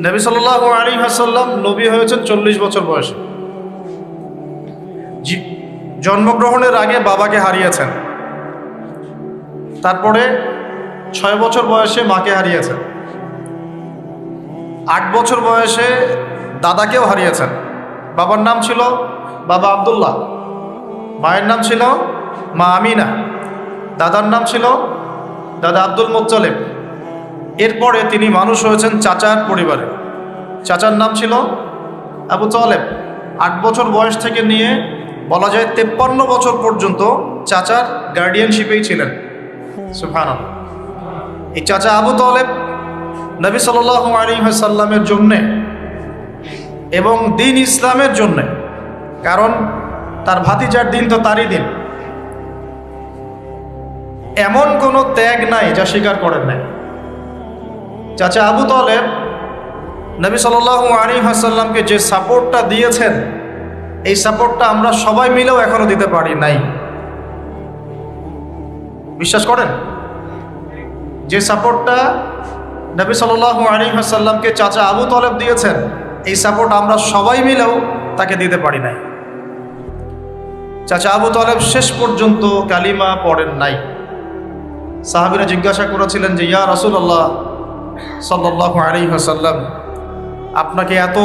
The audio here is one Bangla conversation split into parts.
নবী সাল্লাল্লাহু আলাইহি ওয়াসাল্লাম নবী হয়েছেন 40 বছর বয়সে। জন্মগ্রহণের আগে বাবাকে হারিয়েছেন, তারপরে 6 বছর বয়সে মাকে হারিয়েছেন, 8 বছর বয়সে দাদাকেও হারিয়েছেন। বাবার নাম ছিল বাবা আব্দুল্লাহ, মায়ের নাম ছিল মা আমিনা, দাদার নাম ছিল দাদা আব্দুল মুত্তালিব। এরপরে তিনি মানুষ হয়েছেন চাচার পরিবারে, চাচার নাম ছিল আবু তালেব। 8 বছর বয়স থেকে নিয়ে বলা যায় 53 বছর পর্যন্ত চাচার গার্ডিয়ানশিপেই ছিলেন। সুবহানাল্লাহ। এই চাচা আবু তালেব নবী সাল্লাল্লাহু আলাইহি ওয়াসাল্লামের জন্যে এবং দিন ইসলামের জন্যে, কারণ তার ভাতিজার দিন তো তারই দিন, এমন কোনো ত্যাগ নাই যা স্বীকার করেন নাই। চাচা আবু তালেব নবী সাল্লাল্লাহু আলাইহি ওয়াসাল্লামকে যে সাপোর্টটা দিয়েছেন, এই সাপোর্টটা আমরা সবাই মিলেও এখনো দিতে পারি নাই। বিশ্বাস করেন? যে সাপোর্টটা নবী সাল্লাল্লাহু আলাইহি ওয়াসাল্লামকে চাচা আবু তালেব দিয়েছেন, এই সাপোর্ট আমরা সবাই মিলেও তাকে দিতে পারি নাই। চাচা আবু তালেব শেষ পর্যন্ত কালিমা পড়েন নাই। সাহাবীরা জিজ্ঞাসা করেছিলেন যে ইয়া রাসূলুল্লাহ সাল্লাল্লাহু আলাইহি ওয়াসাল্লাম, আপনাকে এত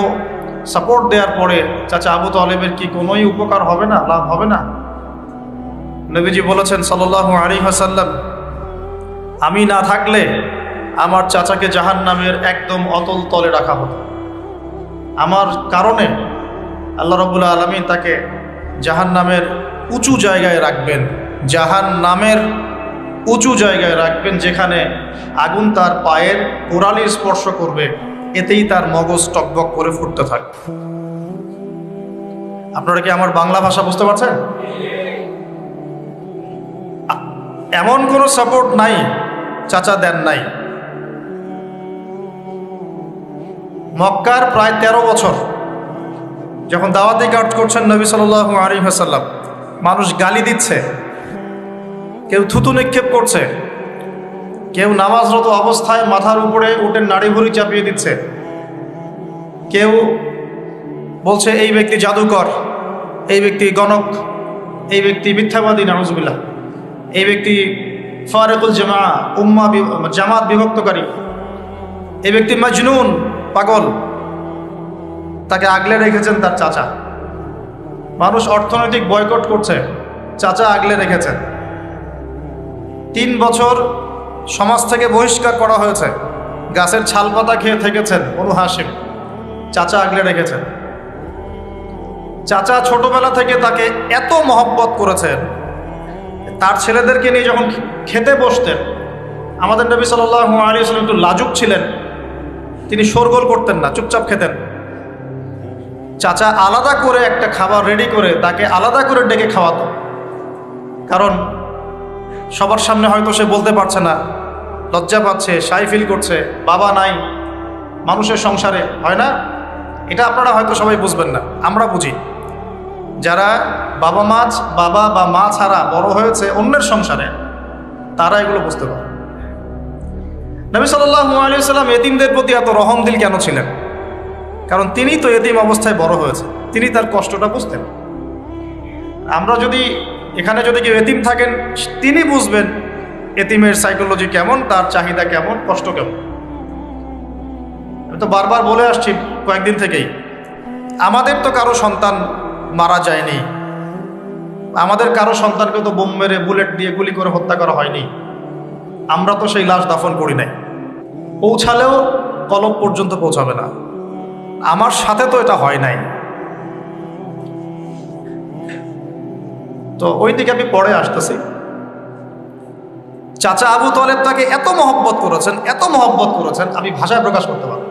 সাপোর্ট দেওয়ার পরে চাচা আবু তালেবের কি কোনোই উপকার হবে না, লাভ হবে না? নবীজি বলেছেন সাল্লাল্লাহু আলাইহি ওয়াসাল্লাম, আমি না থাকলে আমার চাচাকে জাহান্নামের একদম অতল তলে রাখা হতো। আমার কারণে আল্লাহ রাব্বুল আলামিন তাকে জাহান্নামের উঁচু জায়গায় রাখবেন, জাহান্নামের উঁচু জায়গায় রাখবেন, যেখানে আগুন তার পায়ের গোড়ালি স্পর্শ করবে, এতেই তার মগজ টকবক করে ফুটতে থাকবে। আপনারা কি আমার বাংলা ভাষা বুঝতে পারছেন? এমন কোনো সাপোর্ট নাই চাচা দেন নাই। মক্কার প্রায় 13 বছর যখন দাওয়াতি কাজ করছেন নবী সাল্লাল্লাহু আলাইহি ওয়াসাল্লাম, মানুষ গালি দিচ্ছে, কেউ থুতু নিক্ষেপ করছে, কেউ নামাজরত অবস্থায় মাথার উপরে উটের নাড়ি ভুঁড়ি চাপিয়ে দিচ্ছে, কেউ বলছে এই ব্যক্তি জাদুকর, এই ব্যক্তি গণক, এই ব্যক্তি মিথ্যাবাদী, নাউজুবিল্লাহ, এই ব্যক্তি ফারিকুল জামাত বিভক্তকারী, এই ব্যক্তি মাজনুন, পাগল। তাকে আগলে রেখেছেন তার চাচা। মানুষ অর্থনৈতিক বয়কট করছে, চাচা আগলে রেখেছেন। 3 বছর সমাজ থেকে বহিষ্কার করা হয়েছে, গাছের ছাল পাতা খেয়ে থেকেছেন বনু হাশিম, চাচা আগলে রেখেছেন। চাচা ছোটবেলা থেকে তাকে এত মহব্বত করেছেন, তার ছেলেদেরকে নিয়ে যখন খেতে বসতেন, আমাদের নবী সাল্লাল্লাহু আলাইহি ওয়াসাল্লাম একটু লাজুক ছিলেন, তিনি শোরগোল করতেন না, চুপচাপ খেতেন। চাচা আলাদা করে একটা খাবার রেডি করে তাকে আলাদা করে ডেকে খাওয়াতো, কারণ সবার সামনে হয়তো সে বলতে পারছে না, লজ্জা পাচ্ছে, শাই ফিল করছে, বাবা নাই মানুষের সংসারে, হয় না? এটা আপনারা হয়তো সবাই বুঝবেন না, আমরা বুঝি। যারা বাবা বা মা ছাড়া বড় হয়েছে অন্যের সংসারে, তারা এগুলো বুঝতে পারে। নবী সাল্লাল্লাহু আলাইহি ওয়াসাল্লাম এতিমদের প্রতি এত রহমদিল কেন ছিলেন? কারণ তিনি তো এতিম অবস্থায় বড় হয়েছে, তিনি তার কষ্টটা বুঝতেন। আমরা যদি এখানে যদি কেউ এতিম থাকেন, তিনি বুঝবেন এতিমের সাইকোলজি কেমন, তার চাহিদা কেমন, কষ্ট কেমন। আমি তো বারবার বলে আসছি কয়েকদিন থেকেই, আমাদের তো কারো সন্তান মারা যায়নি, আমাদের কারো সন্তানকে তো বোম মেরে বুলেট দিয়ে গুলি করে হত্যা করা হয়নি, আমরা তো সেই লাশ দাফন করি নাই। পৌঁছালেও কলব পর্যন্ত পৌঁছাবে না। আমার সাথে তো এটা হয় নাই। তো ওই দিকে আমি পরে আসতেছি। চাচা আবু তালেব তাকে এত মহব্বত করেছেন, আমি ভাষায় প্রকাশ করতে পারবো।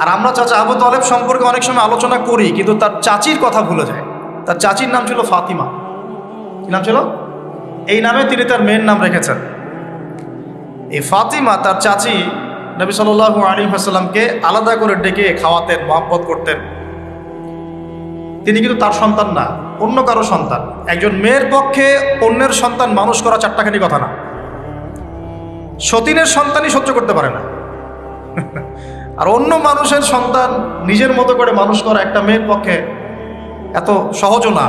আর আমরা চাচা আবু তালেব সম্পর্কে অনেক সময় আলোচনা করি, কিন্তু তার চাচির কথা ভুলে যায়। তার চাচির নাম ছিল ফাতিমা। কি নাম ছিল? এই নামে তিনি তার মেয়ের নাম রেখেছেন। এই ফাতিমা, তার চাচি, নবী সাল্লাল্লাহু আলাইহি ওয়াসাল্লামকে আলাদা করে ডেকে খাওয়াতেন, মহব্বত করতেন। তিনি কিন্তু তার সন্তান না, অন্য কারো সন্তান। একজন মেয়ের পক্ষে অন্যের সন্তান মানুষ করা চারটাখানি কথা না। সতীনের সন্তানই সহ্য করতে পারে না। আর অন্য মানুষের সন্তান নিজের মতো করে মানুষ করা একটা মেয়ের পক্ষে এত সহজও না।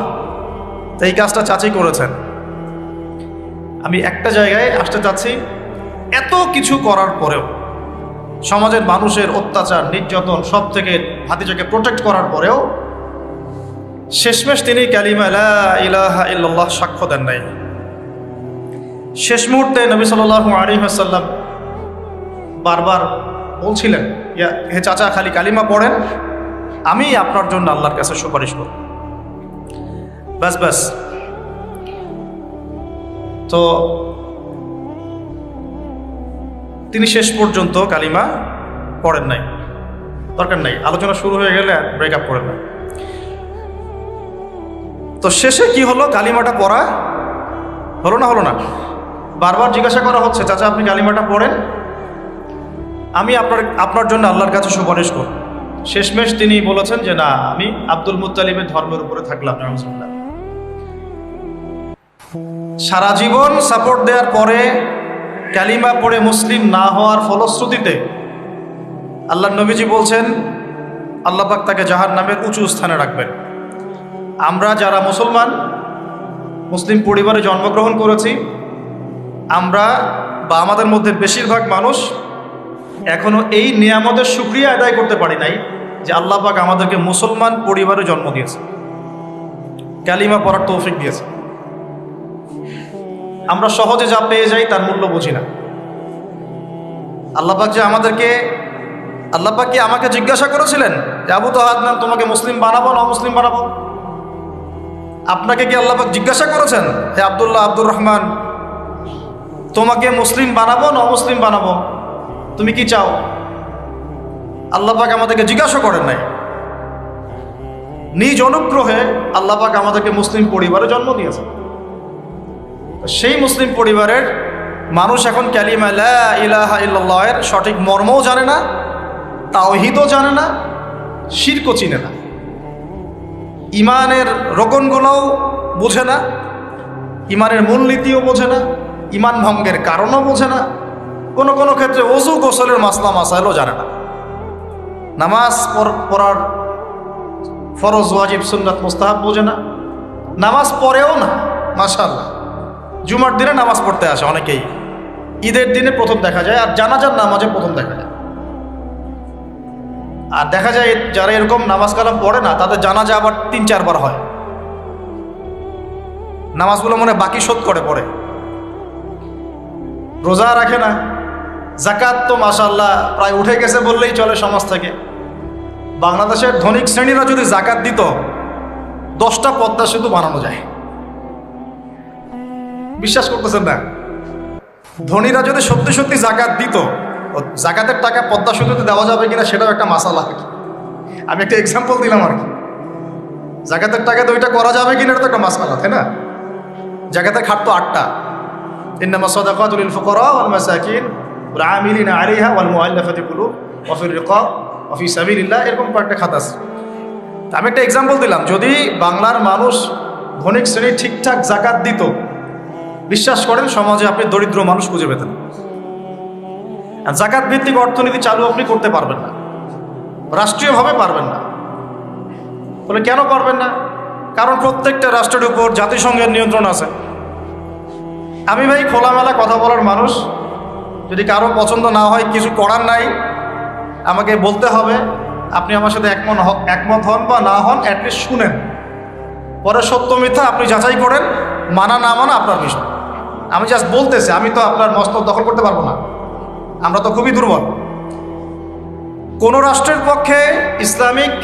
তো এই কাজটা চাচি করেছেন। আমি একটা জায়গায় আসতে চাচ্ছি, এত কিছু করার পরেও, সমাজের মানুষের অত্যাচার নির্যাতন সব থেকে ভাতিজাকে প্রোটেক্ট করার পরেও শেষমেশ তিনি কালিমা লা ইলাহা ইল্লাল্লাহ সাক্ষ্য দেন নাই। শেষ মুহূর্তে নবী সাল্লাল্লাহু আলাইহি ওয়াসাল্লাম বারবার বলছিলেন, হে চাচা, খালি কালিমা পড়েন, আমি আপনার জন্য আল্লাহর কাছে সুপারিশ করব। ব্যাস ব্যাস। তো তিনি শেষ পর্যন্ত কালিমা পড়েন নাই। দরকার নাই, আলোচনা শুরু হয়ে গেলে ব্রেকআপ করেন না। তো শেষে কি হলো? কালিমাটা পড়া হলো না? হলো না। বারবার জিজ্ঞাসা করা হচ্ছে, চাচা আপনি কালিমাটা পড়েন, আমি আপনার জন্য আল্লাহর কাছে সুপারিশ করব। শেষমেশ তিনি বলেছেন যে না, আমি আব্দুল মুত্তালিবের ধর্মের উপরে থাকলাম। সারা জীবন সাপোর্ট দেওয়ার পরে কালিমা পড়ে মুসলিম না হওয়ার ফলশ্রুতিতে আল্লাহর নবীজি বলছেন, আল্লাহ পাক তাকে জাহান্নামের উঁচু স্থানে রাখবেন। আমরা যারা মুসলমান, মুসলিম পরিবারে জন্মগ্রহণ করেছি, আমরা বা আমাদের মধ্যে বেশিরভাগ মানুষ এখনো এই নিয়ামতের শুকরিয়া আদায় করতে পারি নাই যে আল্লাহ পাক আমাদেরকে মুসলমান পরিবারে জন্ম দিয়েছে, কালিমা পড়ার তৌফিক দিয়েছে। আমরা সহজে যা পেয়ে যাই তার মূল্য বুঝি না। আল্লাহ পাক যে আমাদেরকে, আল্লাহ পাক কি আমাকে জিজ্ঞাসা করেছিলেন যে আবু তাহাদনান তোমাকে মুসলিম বানাবো না অমুসলিম বানাবো? আপনাকে কি আল্লাহ পাক জিজ্ঞাসা করেছেন, হে আব্দুল্লাহ, আব্দুর রহমান, তোমাকে মুসলিম বানাবো না অমুসলিম বানাবো, তুমি কি চাও? আল্লাহ পাক আমাদেরকে জিজ্ঞাসা করেন নাই। নিজ অনুগ্রহে আল্লাহ পাক আমাদেরকে মুসলিম পরিবারে জন্ম দিয়েছে। সেই মুসলিম পরিবারের মানুষ এখন কালিমা লা ইলাহা ইল্লাল্লাহের সঠিক মর্মও জানে না, তাওহীদও জানে না, শিরকও চিনে না, ইমানের রোকনগুলোও বোঝে না, ইমানের মূলনীতিও বোঝে না, ইমান ভঙ্গের কারণও বোঝে না, কোনো কোনো ক্ষেত্রে ওযু গোসলের মাসলা মাসাইলও জানে না, নামাজ পড়ার ফরজ ওয়াজিব সুন্নাত মুস্তাহাব বোঝে না, নামাজ পড়েও না। মাশাআল্লাহ, জুমার দিনে নামাজ পড়তে আসে অনেকেই, ঈদের দিনে প্রথম দেখা যায়, আর জানাজার নামাজে প্রথম দেখা যায়। আর দেখা যায় যারা এরকম নামাজ কালাম পড়ে না, তাদের জানাজা আবার 3-4 বার হয়। নামাজগুলো মনে বাকি শোধ করে পড়ে, রোজা রাখে না, জাকাত তো মাশাআল্লাহ প্রায় উঠে গেছে বললেই চলে সমাজ থেকে। বাংলাদেশের ধনিক শ্রেণীরা যদি জাকাত দিত, 10টা পদ্মা সেতু বানানো যায়। বিশ্বাস করতেছেন না? ধনীরা যদি সত্যি সত্যি জাকাত দিত, জাকাতের টাকা পদ্মা সেতুতে দেওয়া যাবে কিনা সেটাও একটা মাসালা। আমি একটা এক্সাম্পল দিলাম আর কি। জাকাতের টাকা তো ওইটা করা যাবে কিনা, এটা তো একটা মাসালা, তাই না? জাকাতের খাত তো 8টা, ইন্নামা সাদাকাতুল লিল ফুকারা ওয়াল মাসাকিন ওয়াল আমিলিনা আলাইহা ওয়াল মুআল্লাফাতি কুলুব ওয়া ফির রিকাব ওয়া ফি সাবিলিল্লাহ, এরকম কয়েকটা খাত আছে। আমি একটা এক্সাম্পল দিলাম, যদি বাংলার মানুষ ধনিক শ্রেণী ঠিকঠাক জাকাত দিত, বিশ্বাস করেন সমাজে আপনি দরিদ্র মানুষ খুঁজে পেতেন। আর জাকাত ভিত্তিক অর্থনীতি চালু আপনি করতে পারবেন না, রাষ্ট্রীয়ভাবে পারবেন না। বলে কেন পারবেন না? কারণ প্রত্যেকটা রাষ্ট্রের উপর জাতিসংঘের নিয়ন্ত্রণ আছে। আমি ভাই খোলামেলা কথা বলার মানুষ, যদি কারো পছন্দ না হয় কিছু করার নাই, আমাকে বলতে হবে। আপনি আমার সাথে একমত হন বা না হন, অ্যাটলিস্ট শুনেন, পরে সত্য মিথ্যা আপনি যাচাই করেন, মানা না মানা আপনার বিষয়। আমি জাস্ট বলতেছি, আমি তো আপনার মস্তক দখল করতে পারবো না, আমরা তো খুবই দুর্বল। কোন রাষ্ট্রের পক্ষে ইসলামিক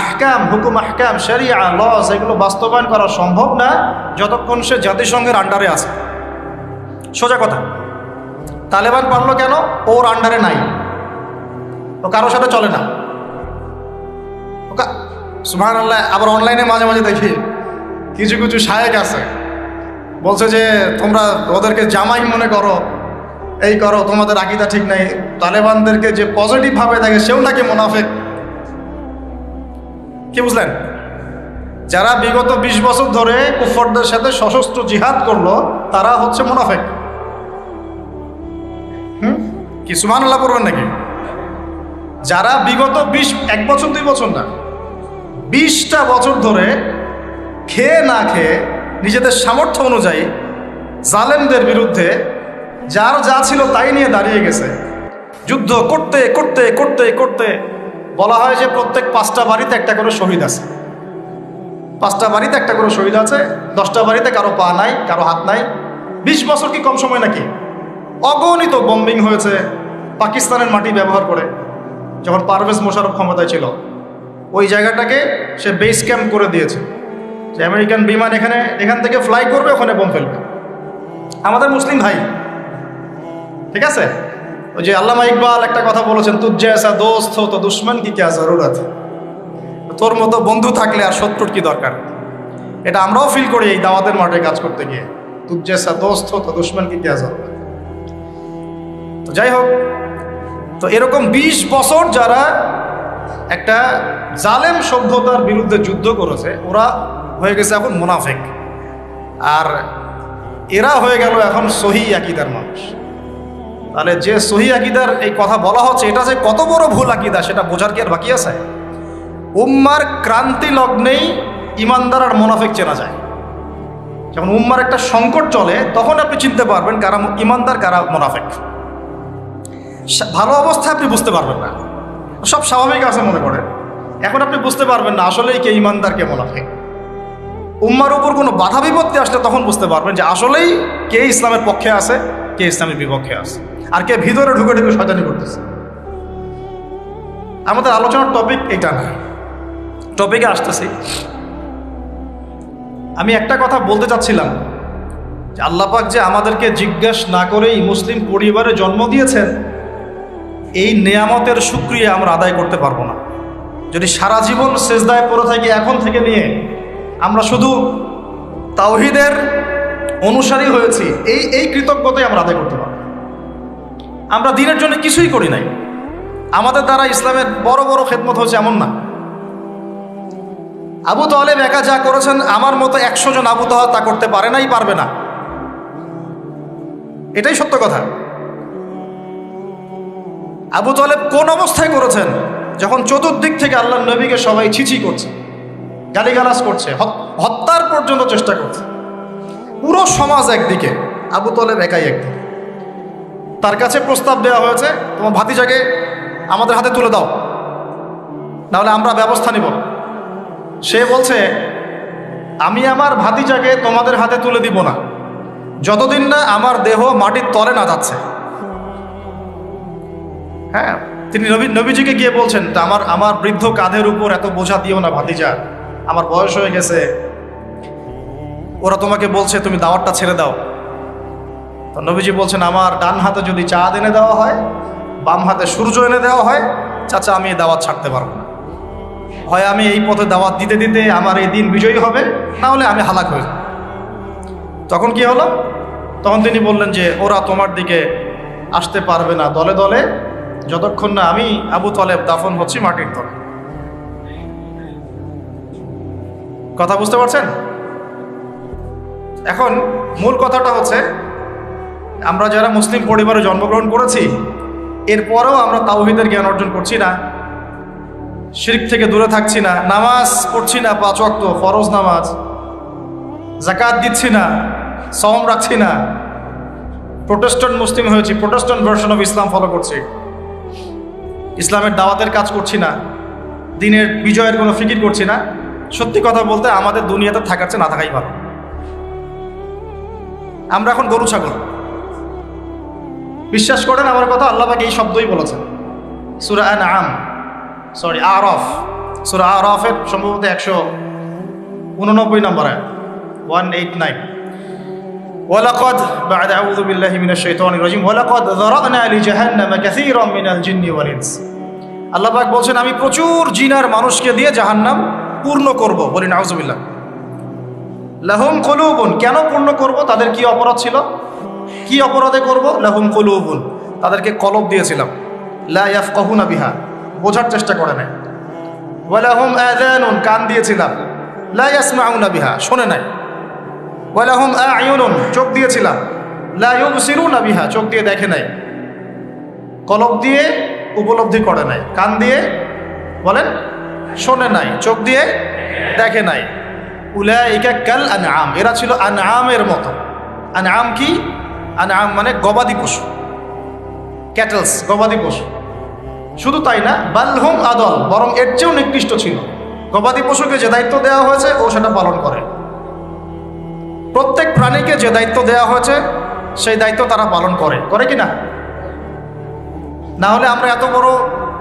আহকাম, হুকুম আহকাম, শরিয়া, লস এগুলো বাস্তবায়ন করা সম্ভব না যতক্ষণ সে জাতিসংঘের আন্ডারে আছে। সোজা কথা। তালেবান পারলো কেন? ওর আন্ডারে নাই, ও কারোর সাথে চলে না। সুবহানাল্লাহ। আবার অনলাইনে মাঝে মাঝে দেখি কিছু কিছু শায়েখ আছে, বলছে যে তোমরা ওদেরকে জামাই মনে করো, এই করো, তোমাদের আকীদা ঠিক নাই। তালেবানদেরকে যে পজিটিভভাবে দেখে সেও নাকি মুনাফিক। কি বুঝলেন? যারা বিগত 20 বছর ধরে কুফরদের সাথে সশস্ত্র জিহাদ করলো, তারা হচ্ছে মুনাফিক। কি সুবহানাল্লাহ পড়বেন নাকি? যারা বিগত 1 বছর 2 বছর না 20টা বছর ধরে খেয়ে না খেয়ে নিজেদের সামর্থ্য অনুযায়ী জালেমদের বিরুদ্ধে যার যা ছিল তাই নিয়ে দাঁড়িয়ে গেছে, যুদ্ধ করতে করতে করতে করতে বলা হয় যে প্রত্যেক 5টা বাড়িতে একটা করে শহীদ আছে, 5টা বাড়িতে একটা করে শহীদ আছে, 10টা বাড়িতে কারো পা নাই, কারো হাত নাই। 20 বছর কি কম সময় নাকি? অগণিত বম্বিং হয়েছে পাকিস্তানের মাটি ব্যবহার করে। যখন পারভেজ মোশাররফ ক্ষমতায় ছিল, ওই জায়গাটাকে সে বেস ক্যাম্প করে দিয়েছে যে আমেরিকান বিমান এখান থেকে ফ্লাই করবে, ওখানে বোম ফেলবে। আমাদের মুসলিম ভাই, ঠিক আছে, ওই যে আল্লামা ইকবাল একটা কথা বলেছেন, তুজ জৈসা দোস্ত হো তো দুশ্মন কি ক্যা জরুরত, তোর মতো বন্ধু থাকলে আর শত্রুর কি দরকার। এটা আমরাও ফিল করি এই দাওয়াতের মাঠে কাজ করতে গিয়ে, তুজ জৈসা দোস্ত হো তো দুশ্মন কি ক্যা জরুরত। তো যাই হোক, তো এরকম 20 বছর যারা একটা জালেম সভ্যতার বিরুদ্ধে যুদ্ধ করেছে, ওরা হয়ে গেছে এখন মুনাফিক, আর এরা হয়ে গেল এখন সহি আকীদার মানুষ। তাহলে যে সহি আকীদার এই কথা বলা হচ্ছে, এটা যে কত বড় ভুল আকীদা সেটা বোঝার কি আর বাকি আছে? উম্মার ক্রান্তি লগ্নেই ইমানদার আর মুনাফিক চেনা যায়। যখন উম্মার একটা সংকট চলে, তখন আপনি চিনতে পারবেন কারা ইমানদার কারা মুনাফিক। ভালো অবস্থায় আপনি বুঝতে পারবেন না, সব স্বাভাবিক আছে মনে করেন, এখন আপনি বুঝতে পারবেন না আসলেই কে ইমানদার কে মুনাফিক। উম্মার উপর কোনো বাধা বিপত্তি আসলে তখন বুঝতে পারবেন যে আসলেই কে ইসলামের পক্ষে আছে, কে ইসলামের বিপক্ষে আছে, আর কে ভিতরে ঢুকে ঢুকে শয়তানি করতেছে। আমাদের আলোচনার টপিক এটা না, টপিকে আসতেছি। আমি একটা কথা বলতে চাচ্ছিলাম যে আল্লাহ পাক যে আমাদেরকে জিজ্ঞাসা না করেই মুসলিম পরিবারে জন্ম দিয়েছেন, এই নেয়ামতের শুকরিয়া আমরা আদায় করতে পারবো না। যদি সারা জীবন সেজদায় পড়ে থাকি এখন থেকে নিয়ে, আমরা শুধু তাওহীদের অনুসারী হয়েছি, এই কৃতজ্ঞতাই আমরা আদায় করতে পারবো। আমরা দ্বীনের জন্য কিছুই করি নাই, আমাদের দ্বারা ইসলামের বড় বড় খেদমত হয়েছে এমন না। আবু তালেব একা যা করেছেন, আমার মতো 100 জন আবু তালেব তা করতে পারে নাই, পারবে না, এটাই সত্য কথা। আবু তালেব কোন অবস্থায় করেছেন? যখন চতুর্দিক থেকে আল্লাহর নবীকে সবাই ছিছি করছে, গালিগালাজ করছে, হত্যার পর্যন্ত চেষ্টা করছে। পুরো সমাজ একদিকে, আবু তালেব একাই একদিকে। তার কাছে প্রস্তাব দেওয়া হয়েছে, তোমার ভাতিজাকে আমাদের হাতে তুলে দাও, নাহলে আমরা ব্যবস্থা নিব। সে বলছে, আমি আমার ভাতিজাকে তোমাদের হাতে তুলে দিব না যতদিন না আমার দেহ মাটির তলে না যাচ্ছে। হ্যাঁ, তিনি নবীজিকে গিয়ে বলছেন, আমার বৃদ্ধ কাঁধের উপর এত বোঝা দিও না ভাতিজা, আমার বয়স হয়ে গেছে, ওরা তোমাকে বলছে তুমি দাওয়াতটা ছেড়ে দাও। তো নবীজি বলছেন, আমার ডান হাতে যদি চাঁদ এনে দেওয়া হয়, বাম হাতে সূর্য এনে দেওয়া হয়, চাচা আমি এই দাওয়াত ছাড়তে পারবো না। হয় আমি এই পথে দাওয়াত দিতে দিতে আমার এই দিন বিজয়ী হবে, না হলে আমি হালাক হয়ে যাব। তখন কি হলো? তখন তিনি বললেন যে ওরা তোমার দিকে আসতে পারবে না দলে দলে, যতক্ষণ না আমি আবু তালেব দাফন হচ্ছি মাটির তলে। কথা বুঝতে পারছেন? এখন মূল কথাটা হচ্ছে, আমরা যারা মুসলিম পরিবারে জন্মগ্রহণ করেছি, এরপরেও আমরা তাওহীদের জ্ঞান অর্জন করছি না, শিরক থেকে দূরে থাকছি না, নামাজ পড়ছি না 5 ওয়াক্ত ফরজ নামাজ, যাকাত দিচ্ছি না, সওম রাখছি না, প্রোটেস্ট্যান্ট মুসলিম হয়েছি, Protestant version of Islam follow করছি, ইসলামের দাওয়াতের কাজ করছি না, দিনের বিজয়ের কোনো ফিকির করছি না। সত্যি কথা বলতে আমাদের দুনিয়াতে থাকার চেয়ে না থাকাই ভালো। আমরা এখন গরু ছাগল। বিশ্বাস করেন আমার কথা, আল্লাহ পাক এই শব্দই বলেছেন সূরা আরাফ, সূরা আরাফের সম্ভবত 189 নম্বর আয়াত, 189। ওয়ালাকাদ বা'দা আউযু বিল্লাহি মিনাশ শাইতানির রাজিম ওয়ালাকাদ যারা'না লিজাহান্নামা কাসীরাম মিনাল জিন্নি ওয়াল ইনস। আল্লাহ পাক বলছেন, আমি প্রচুর জিন আর মানুষকে দিয়ে জাহান্নাম পূর্ণ করব। বলি নাউযুবিল্লাহ। লাহুম কুলুবুন, কেন পূর্ণ করব? তাদের কি অপরাধ ছিল? কি অপরাধে করব? লাহুম কুলুবুন, তাদেরকে কলব দিয়েছিলাম, লা ইয়াফকাহুনা বিহা, বোঝার চেষ্টা করে নাই। ওয়া লাহুম আযানুন, কান দিয়েছিলাম, লা ইয়াসমাউনা বিহা, শোনে নাই। ওয়া লাহুম আ'য়ুনুন, চোখ দিয়েছিলাম, লা ইউবসিরুনা বিহা, চোখ দিয়ে দেখে নাই। কলব দিয়ে উপলব্ধি করে নাই, কান দিয়ে বলেন শোনে নাই, চোখ দিয়ে দেখে নাই। উলাইকা কাল আনআম, এরা ছিল আনআমের মতো। আনআম কি? আনআম মানে গবাদি পশু, ক্যাটেলস, গবাদি পশু। শুধু তাই না, বালহুম আদল, বরং এর চেয়েও নিকৃষ্ট ছিল। গবাদি পশুকে যে দায়িত্ব দেওয়া হয়েছে ও সেটা পালন করে। প্রত্যেক প্রাণীকে যে দায়িত্ব দেওয়া হয়েছে সেই দায়িত্ব তারা পালন করে কি না? না হলে আমরা এত বড়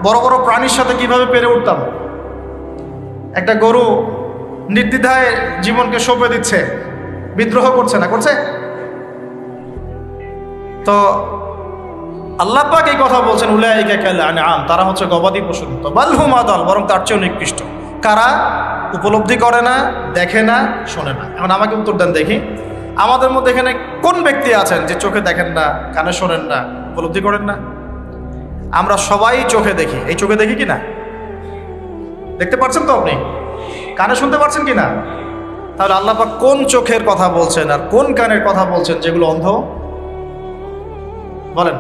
বড় বড় প্রাণীর সাথে কিভাবে পেরে উঠতাম? একটা গরু নির্দ্বিধায় জীবনকে সঁপে দিচ্ছে, বিদ্রোহ করছে না, করছে? তো আল্লাহ পাক এই কথা বলছেন, উলাইকা কাল আনআম, তারা হচ্ছে গবাদি পশুর মতো। বাল হুম আদাল, বরং তার চেয়েও নিকৃষ্ট। কারা? উপলব্ধি করে না, দেখে না, শোনে না। এখন আমাকে উত্তর দেন দেখি, আমাদের মধ্যে এখানে কোন ব্যক্তি আছেন যে চোখে দেখেন না, কানে শোনেন না, উপলব্ধি করেন না? আমরা সবাই চোখে দেখি। এই চোখে দেখি কি না? দেখতে পাচ্ছেন তো আপনি? কানে শুনতে পাচ্ছেন কি না? তাহলে আল্লাহ পাক কোন চোখের কথা বলছেন আর কোন কানের কথা বলছেন যেগুলো অন্ধ? বলেন।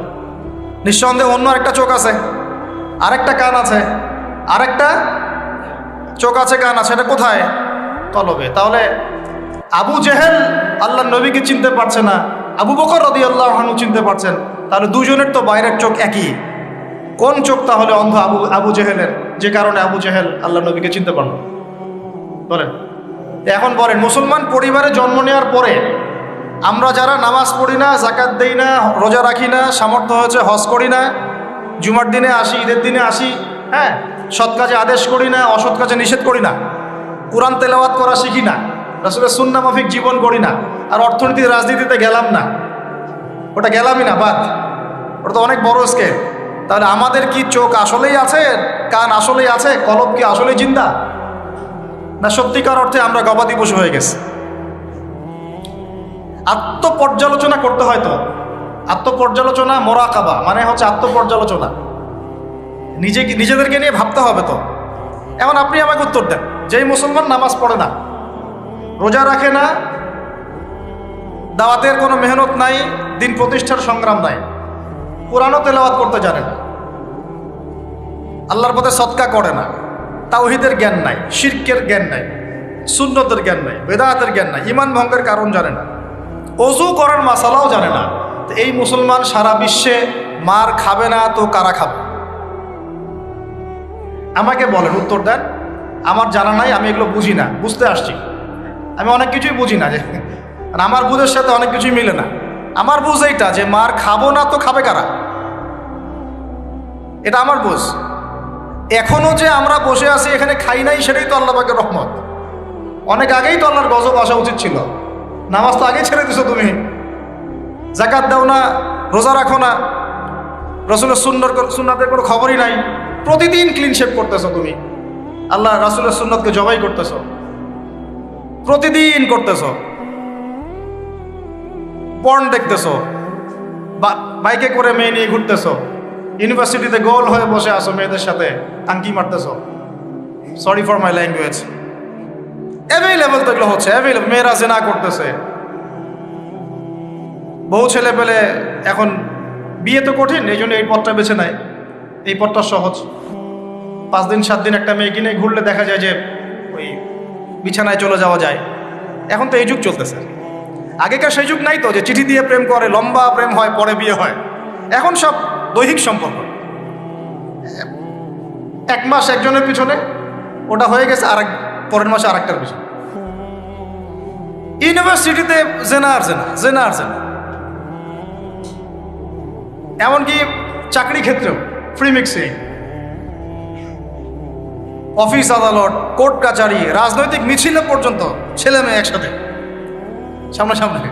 নিঃসন্দেহে অন্য আরেকটা চোখ আছে, আরেকটা কান আছে, আরেকটা চোখ আছে, কান আছে, এটা কোথায়? কলবে। তাহলে আবু জেহেল আল্লাহর নবীকে চিনতে পারছে না, আবু বকর রাদিয়াল্লাহু আনহু চিনতে পারছেন, তাহলে দুজনের তো বাইরের চোখ একই। কোন চোখ তাহলে অন্ধ আবু জেহেলের, যে কারণে আবু জেহেল আল্লাহর নবীকে চিনতে পারল? বলেন। এখন বলেন, মুসলমান পরিবারে জন্ম নেওয়ার পরে আমরা যারা নামাজ পড়ি না, যাকাত দেই না, রোজা রাখি না, সামর্থ্য হয়েছে হজ করি না, জুমার দিনে আসি, ঈদের দিনে আসি, হ্যাঁ, সৎ কাজে আদেশ করি না, অসৎ কাজে নিষেধ করি না, কোরআন তেলাওয়াত করা শিখি না, রাসূলের সুন্নাহ মাফিক জীবন করি না, আর অর্থনীতি রাজনীতিতে গেলাম না, ওটা গেলামই না, বাদ, ওটা তো অনেক বড় স্কেল। তাহলে আমাদের কি চোখ আসলেই আছে, কান আসলেই আছে, কলব কি আসলেই জিন্দা, না সত্যিকার অর্থে আমরা গবাদি পশু হয়ে গেছি? আত্মপর্যালোচনা করতে হয়। তো আত্মপর্যালোচনা, মোরাকাবা মানে হচ্ছে আত্মপর্যালোচনা, নিজেদেরকে নিয়ে ভাবতে হবে। তো এখন আপনি আমাকে উত্তর দেন, যেই মুসলমান নামাজ পড়ে না, রোজা রাখে না, দাওয়াতের কোনো মেহনত নাই, দিন প্রতিষ্ঠার সংগ্রাম নাই, কোরআনও তেলাওয়াত করতে জানে না, আল্লাহর পথে সদকা করে না, তাওহীদের জ্ঞান নাই, শিরকের জ্ঞান নাই, সুন্নতের জ্ঞান নাই, বেদাতের জ্ঞান নাই, ঈমান ভঙ্গের কারণ জানে না, ওযু করার মাসালাও জানে না, তো এই মুসলমান সারা বিশ্বে মার খাবে না তো কারা খাবে? আমাকে বলেন, উত্তর দেন। আমার জানা নাই, আমি এগুলো বুঝি না, বুঝতে আসছি। আমি অনেক কিছুই বুঝি না, যে আমার বুঝের সাথে অনেক কিছুই মিলে না। আমার বুঝ এইটা যে মার খাবো না তো খাবে কারা, এটা আমার বুঝ। এখনো যে আমরা বসে আছি এখানে খাই নাই, সেটাই তো আল্লাহ পাকের রহমত। অনেক আগেই তো আল্লাহর গজব আসা উচিত ছিল। নামাজ তো আগেই ছেড়ে দিছো তুমি, যাকাত দাও না, রোজা রাখো না, রাসূলের সুন্নাতের কোনো খবরই নাই, প্রতিদিন ক্লিন শেভ করতেছো তুমি, আল্লাহ রাসূলের সুন্নাতকে জবাই করতেছো, প্রতিদিন করতেছো, পর্ন দেখতেছো, বাইকে করে মেয়ে নিয়ে ঘুরতেছো, ইউনিভার্সিটিতে গোল হয়ে বসে আসো, মেয়েদের সাথে টাঙ্কি মারতেছো। Sorry for my language, available তো এগুলো হচ্ছে, অ্যাভেলেবল। মেয়েরা জিনা করতেছে, বহু ছেলে পেলে এখন বিয়ে তো কঠিন, এই জন্য এই পথটা বেছে নেয়, এই পথটা সহজ। 5 দিন 7 দিন একটা মেয়েকে নিয়ে ঘুরলে দেখা যায় যে ওই বিছানায় চলে যাওয়া যায়। এখন তো এই যুগ চলতেছে, আগেকার সেই যুগ নাই তো, যে চিঠি দিয়ে প্রেম করে, লম্বা প্রেম হয়, পরে বিয়ে হয়। এখন সব দৈহিক সম্পর্ক, 1 মাস একজনের পিছনে, ওটা হয়ে গেছে আর পরের মাসে আরেকটার পিছনে। ইউনিভার্সিটিতে জেনা আর জেনা, জেনা আর জেনা, এমনকি চাকরি ক্ষেত্রেও ফ্রি মিক্সিং, অফিস আদালত, কোর্ট কাচারি, রাজনৈতিক মিছিলে পর্যন্ত ছেলে মেয়ে একসাথে সামনাসামনি,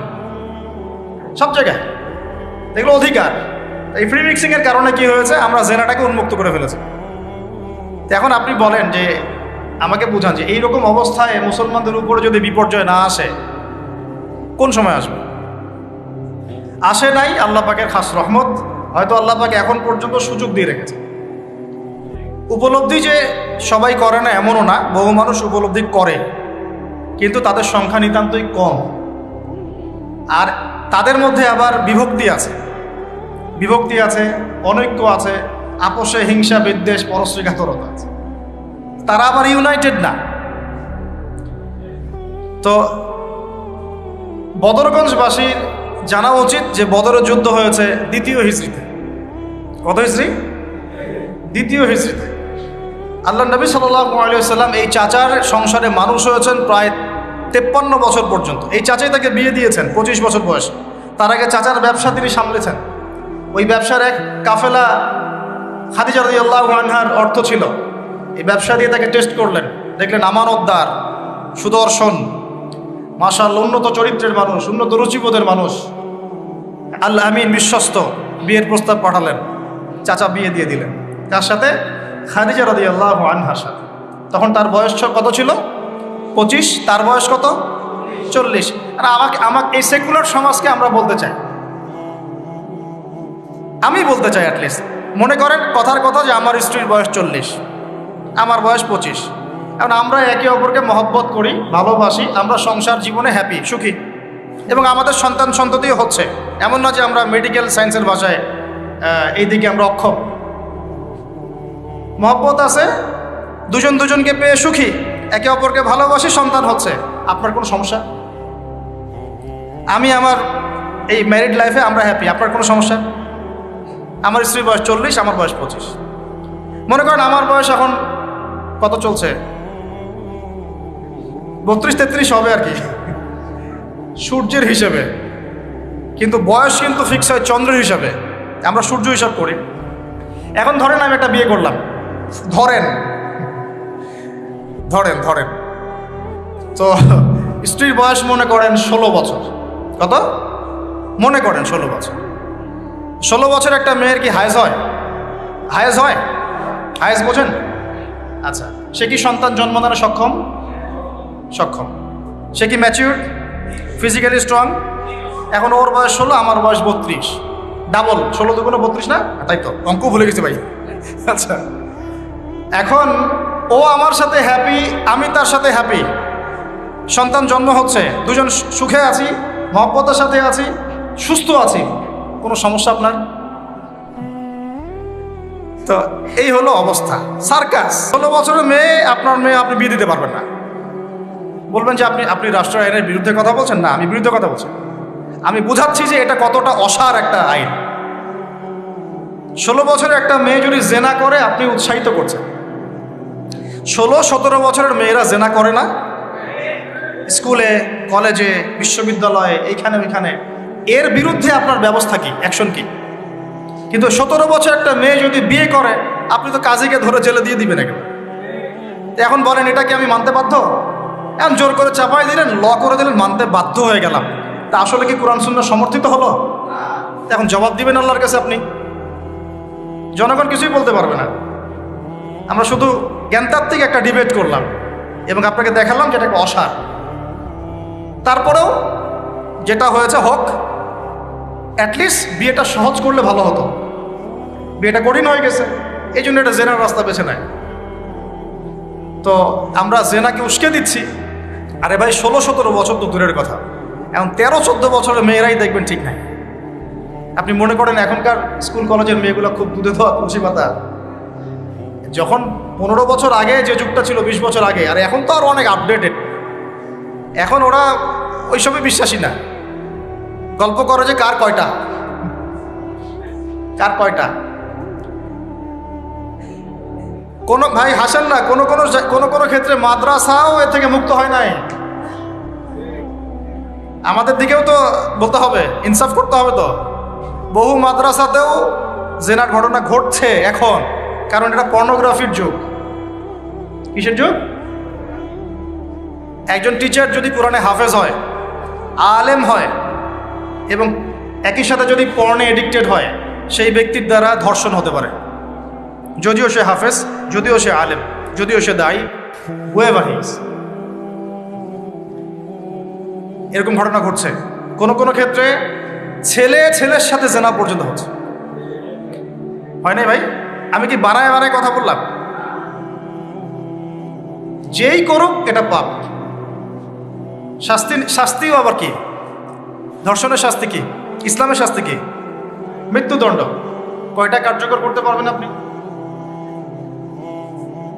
সব জায়গায় এগুলো অধিকার। এই ফ্রি মিক্সিংয়ের কারণে কি হয়েছে, আমরা জেনাটাকে উন্মুক্ত করে ফেলেছি। এখন আপনি বলেন যে, আমাকে বুঝান যে এইরকম অবস্থায় মুসলমানদের উপরে যদি বিপর্যয় না আসে, কোন সময় আসবে? আসে নাই, আল্লাহ পাকের খাস রহমত। হয়তো আল্লাহ পাক এখন পর্যন্ত সুযোগ দিয়ে রেখেছে। উপলব্ধি যে সবাই করে না এমনও না, বহু মানুষ উপলব্ধি করে, কিন্তু তাদের সংখ্যা নিতান্তই কম। আর তাদের মধ্যে আবার বিভক্তি আছে, অনৈক্য আছে, আপোষে হিংসা বিদ্বেষ পরশ্রীঘাতরতা আছে। তারা আবার ইউনাইটেড না। তো বদরগঞ্জবাসীর জানা উচিত যে বদরের যুদ্ধ হয়েছে 2য় হিজরিতে। কত হিজরি? 2য় হিজরিতে। আল্লাহ নবী সাল্লাল্লাহু আলাইহি ওয়াসাল্লাম এই চাচার সংসারে মানুষ হয়েছেন প্রায় 53 বছর পর্যন্ত। এই চাচাই তাকে বিয়ে দিয়েছেন 25 বছর বয়স। তার আগে চাচার ব্যবসা তিনি সামলেছেন। ওই ব্যবসার এক কাফেলা খাদিজা রাদিয়াল্লাহু আনহার অর্থ ছিল। এই ব্যবসা দিয়ে তাকে টেস্ট করলেন, দেখলেন আমানতদার, সুদর্শন, মাশাআল্লাহ উন্নত চরিত্রের মানুষ, উন্নত রুচিবোধের মানুষ, আল্লাহ আমিন, বিশ্বস্ত। বিয়ের প্রস্তাব পাঠালেন, চাচা বিয়ে দিয়ে দিলেন। তার সাথে খাদিজা রাদিয়াল্লাহু আনহার সাথে। তখন তার বয়স কত ছিল? 25। তার বয়স কত? 40। আর আমাকে এই সেকুলার সমাজকে আমরা বলতে চাই, আমি বলতে চাই অ্যাটলিস্ট, মনে করেন কথার কথা যে আমার স্ত্রীর বয়স 40, আমার বয়স 25। এখন আমরা একে অপরকে মহব্বত করি, ভালোবাসি, আমরা সংসার জীবনে হ্যাপি, সুখী, এবং আমাদের সন্তান সন্ততিও হচ্ছে। এমন না যে আমরা মেডিকেল সায়েন্সের ভাষায় এই দিকে আমরা অক্ষম। মহব্বত আছে, দুজন দুজনকে পেয়ে সুখী, একে অপরকে ভালোবাসি, সন্তান হচ্ছে। আপনার কোনো সমস্যা? আমি আমার এই ম্যারিড লাইফে আমরা হ্যাপি, আপনার কোনো সমস্যা? আমার স্ত্রীর বয়স 40, আমার বয়স 25। মনে করেন আমার বয়স এখন কত চলছে? 32-33 হবে আর কি, সূর্যের হিসেবে। কিন্তু বয়স কিন্তু ফিক্স হয় চন্দ্রের হিসাবে, আমরা সূর্য হিসাব করি। এখন ধরেন আমি একটা বিয়ে করলাম, ধরেন তো স্ত্রীর বয়স মনে করেন 16 বছর। কত? মনে করেন 16 বছর। 16 বছর একটা মেয়ের কি হায়েজ হয়? হায়েজ হয়? হায়েজ বোঝেন? আচ্ছা, সে কি সন্তান জন্মদানে সক্ষম? সে কি ম্যাচিউর, ফিজিক্যালি স্ট্রং? এখন ওর বয়স 16, আমার বয়স 32, ডাবল। 16 দুগুণ 32 না? তাই তো, অঙ্ক ভুলে গেছি ভাই। আচ্ছা, এখন ও আমার সাথে হ্যাপি, আমি তার সাথে হ্যাপি, সন্তান জন্ম হচ্ছে, দুজন সুখে আছি, মহব্বতের সাথে আছি, সুস্থ আছি। কোনো সমস্যা আপনার? তো এই হলো অবস্থা। সার্কাস। 16 বছরের মেয়ে, আপনার মেয়ে, আপনি বিয়ে দিতে পারবেন না। বলবেন যে আপনি রাষ্ট্র আইনের বিরুদ্ধে কথা বলছেন। না, আমি বিরুদ্ধে কথা বলছি। আমি বুঝাচ্ছি যে এটা কতটা অসার একটা আইন। 16 বছরের একটা মেয়ে যদি জেনা করে, আপনি উৎসাহিত করছেন। 16-17 বছরের মেয়েরা জেনা করে না? স্কুলে, কলেজে, বিশ্ববিদ্যালয়ে, এইখানে ওইখানে। এর বিরুদ্ধে আপনার ব্যবস্থা কি, অ্যাকশন কি? কিন্তু 17 বছর একটা মেয়ে যদি বিয়ে করে, আপনি তো কাজীকে ধরে জেলে দিয়ে দিবেন একেবারে। এখন বলেন এটা কি আমি মানতে বাধ্য? এখন জোর করে চাপাই দিলেন, ল করে দিলেন, মানতে বাধ্য হয়ে গেলাম। তা আসলে কি কোরআন সুন্নাহ সমর্থিত হলো? এখন জবাব দিবেন আল্লাহর কাছে আপনি। জনগণ কিছুই বলতে পারবে না। আমরা শুধু জ্ঞানতাত্ত্বিক একটা ডিবেট করলাম এবং আপনাকে দেখালাম যেটা একটা অসার। তারপরেও যেটা হয়েছে হোক, অ্যাটলিস্ট বিয়েটা সহজ করলে ভালো হতো। বিয়েটা কঠিন হয়ে গেছে, এই জন্য এটা জেনার রাস্তা বেছে নেয়। তো আমরা জেনাকে উস্কে দিচ্ছি। আরে ভাই, 16-17 বছর তো দূরের কথা, এখন 13-14 বছরের মেয়েরাই দেখবেন ঠিক নাই। আপনি মনে করেন এখনকার স্কুল কলেজের মেয়েগুলো খুব দুধে দেওয়া তুলসী পাতা? যখন 15 বছর আগে যে যুগটা ছিল, 20 বছর আগে, আর এখন তো আর অনেক আপডেটেড। এখন ওরা ওইসবে বিশ্বাসী না। গল্প করে যে কার কয়টা। কোনো ভাই হাসেন না, কোনো ক্ষেত্রে মাদ্রাসাও এর থেকে মুক্ত হয় নাই। আমাদের দিকেও তো বলতে হবে, ইনসাফ করতে হবে। তো বহু মাদ্রাসাতেও জেনার ঘটনা ঘটছে এখন, কারণ এটা পর্নোগ্রাফির যুগ। কিসের যুগ? একজন টিচার যদি কোরআনে হাফেজ হয়, আলেম হয়, এবং একই সাথে যদি পর্নে এডিক্টেড হয়, সেই ব্যক্তির দ্বারা ধর্ষণ হতে পারে। যদিও সে হাফেজ, যদিও সে আলেম, যদিও সে দায়ী, whoever he is। এরকম ঘটনা ঘটছে। কোনো ক্ষেত্রে ছেলের সাথে জেনা পর্যন্ত হচ্ছে। হয় নাই ভাই? আমি কি বানায় কথা বললাম? যেই করুক এটা পাপ। শাস্তিও আবার কি? ধর্ষণের শাস্তি কি? ইসলামের শাস্তি কি? মৃত্যুদণ্ড। কয়টা কার্যকর করতে পারবেন আপনি?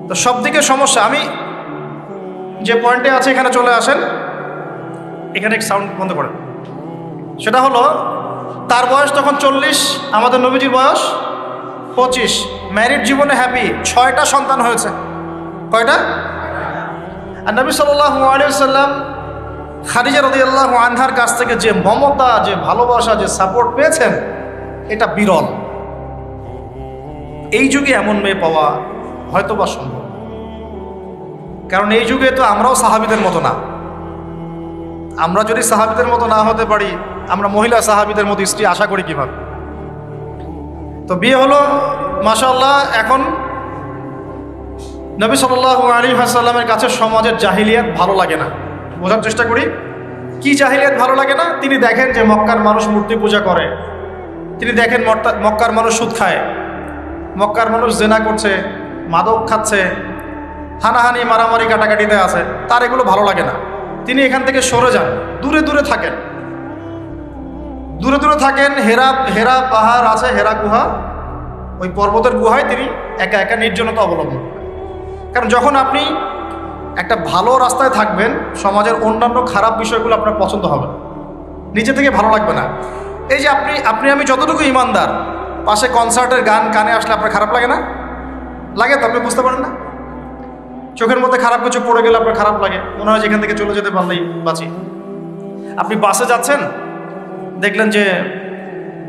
তো সব দিকে সমস্যা। আমি যে পয়েন্টে আছে এখানে চলে আসেন, এখানে সাউন্ড বন্ধ করেন। সেটা হলো তার বয়স তখন 40, আমাদের নবীজির বয়স 25। ম্যারিড জীবনে হ্যাপি, 6টা সন্তান হয়েছে। কয়টা? আর নবী সাল্লাল্লাহু আলাইহি ওয়াসাল্লাম খাদিজা রাদিয়াল্লাহু আনহার কাছ থেকে যে মমতা, যে ভালোবাসা, যে সাপোর্ট পেয়েছেন, এটা বিরল। এই যুগে এমন মেয়ে পাওয়া হয়তো বা সম্ভব, কারণ এই যুগে তো আমরাও সাহাবীদের মতো না। আমরা যদি সাহাবীদের মতো না হতে পারি, আমরা মহিলা সাহাবীদের মতো স্ত্রী আশা করি কিভাবে? তো বিয়ে হলো মাশাআল্লাহ। এখন নবী সাল্লাল্লাহু আলাইহি ওয়াসাল্লামের কাছে সমাজের জাহিলিয়াত ভালো লাগে না। বোঝার চেষ্টা করি, কি জাহিলিয়াত ভালো লাগে না? তিনি দেখেন যে মক্কার মানুষ মূর্তি পূজা করে, তিনি দেখেন মক্কার মানুষ সুদ খায়, মক্কার মানুষ জেনা করছে, মাদক খাচ্ছে, হানাহানি মারামারি কাটাকাটিতে আছে, তার এগুলো ভালো লাগে না। তিনি এখান থেকে সরে যান, দূরে দূরে থাকেন, দূরে দূরে থাকেন। হেরা পাহাড় আছে, হেরা গুহা, ওই পর্বতের গুহায় তিনি একা একা নির্জনতা অবলম্বন করেন। কারণ যখন আপনি একটা ভালো রাস্তায় থাকবেন, সমাজের অন্যান্য খারাপ বিষয়গুলো আপনার পছন্দ হবে, নিজে থেকে ভালো লাগবে না। এই যে আপনি আমি যতটুকু ইমানদার, পাশে কনসার্টের গান কানে আসলে আপনার খারাপ লাগে না? লাগে তো? আপনি বুঝতে পারেন না? চোখের মধ্যে খারাপ কিছু পড়ে গেলে আপনার খারাপ লাগে, মনে হয় যেখান থেকে চলে যেতে পারলেই বাঁচি। আপনি বাসে যাচ্ছেন, দেখলেন যে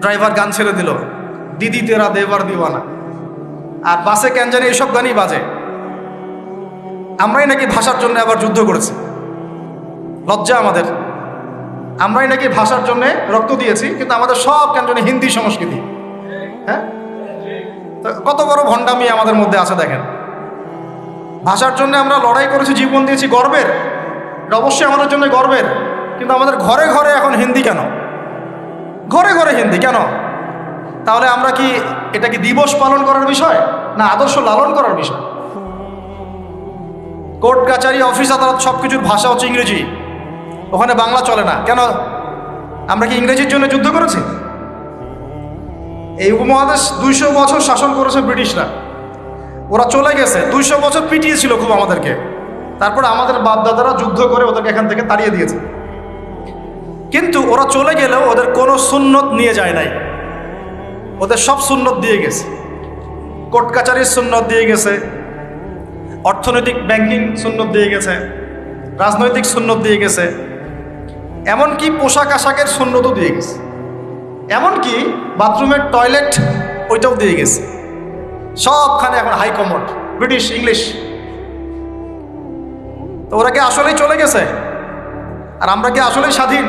ড্রাইভার গান ছেড়ে দিল, দিদি তেরা দেবার দিওয়ানা, আর বাসে কেন জানি এইসব গানই বাজে। আমরাই নাকি ভাষার জন্য আবার যুদ্ধ করেছি, লজ্জা আমাদের। আমরাই নাকি ভাষার জন্য রক্ত দিয়েছি, কিন্তু আমাদের সব কেন জানি হিন্দি সংস্কৃতি। হ্যাঁ, তো কত বড় ভণ্ডামি আমাদের মধ্যে আছে দেখেন। ভাষার জন্য আমরা লড়াই করেছি, জীবন দিয়েছি, গর্বের, এটা অবশ্যই আমাদের জন্য গর্বের। কিন্তু আমাদের ঘরে ঘরে এখন হিন্দি কেন? ঘরে ঘরে হিন্দি কেন? তাহলে আমরা কি এটা কি দিবস পালন করার বিষয়, না আদর্শ লালন করার বিষয়? কোর্ট কাচারি অফিস আদালত সব কিছুর ভাষা হচ্ছে ইংরেজি, ওখানে বাংলা চলে না কেন? আমরা কি ইংরেজির জন্য যুদ্ধ করেছি? এই উপমহাদেশ 200 বছর শাসন করেছে ব্রিটিশরা, ওরা চলে গেছে, 200 বছর পিটিয়েছিল খুব আমাদেরকে। তারপর আমাদের বাপদাদারা যুদ্ধ করে ওদেরকে এখান থেকে তাড়িয়ে দিয়েছে। কিন্তু ওরা চলে গেলেও ওদের কোনো সুন্নত নিয়ে যায় নাই, ওদের সব সুন্নত দিয়ে গেছে। কোর্ট কাচারির সুন্নত দিয়ে গেছে, অর্থনৈতিক ব্যাংকিং সুন্নত দিয়ে গেছে, রাজনৈতিক সুন্নত দিয়ে গেছে, এমনকি পোশাক আশাকের সুন্নতও দিয়ে গেছে, এমনকি বাথরুমের টয়লেট ওইটাও দিয়ে গেছে। সবখানে এখন হাই কমোড, ব্রিটিশ ইংলিশ। তো ওরা কি আসলেই চলে গেছে আর আমরা কি আসলেই স্বাধীন?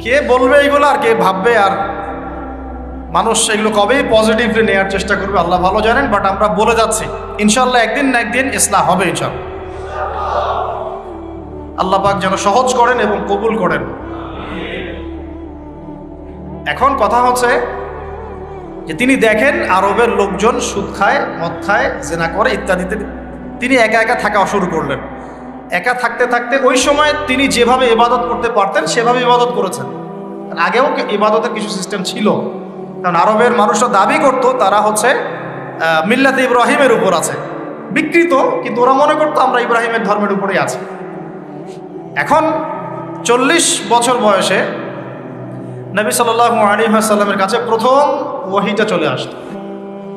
কে বলবে এগুলো আর কে ভাববে? আর মানুষ এগুলো কবেই পজিটিভলি নেওয়ার চেষ্টা করবে আল্লাহ ভালো জানেন। বাট আমরা বলে যাচ্ছি ইনশাল্লাহ একদিন না একদিন ইসলাম হবে ইনশাল্লাহ। আল্লাহ পাক যেন সহজ করেন এবং কবুল করেন। এখন কথা হচ্ছে যে তিনি দেখেন আরবের লোকজন সুদ খায়, মদ খায়, জেনা করে ইত্যাদিতে, তিনি একা একা থাকা শুরু করলেন। একা থাকতে থাকতে ওই সময় তিনি যেভাবে ইবাদত করতে পারতেন সেভাবে ইবাদত করেছেন। আগেও ইবাদতের কিছু সিস্টেম ছিল, কারণ আরবের মানুষরা দাবি করতো তারা হচ্ছে মিল্লাতে ইব্রাহিমের উপর আছে, বিকৃত, কিন্তু ওরা মনে করতো আমরা ইব্রাহিমের ধর্মের উপরেই আছি। এখন 40 বছর বয়সে নবী সাল্লাল্লাহু আলাইহি ওয়াসাল্লামের কাছে প্রথম ওহীটা চলে আসতো।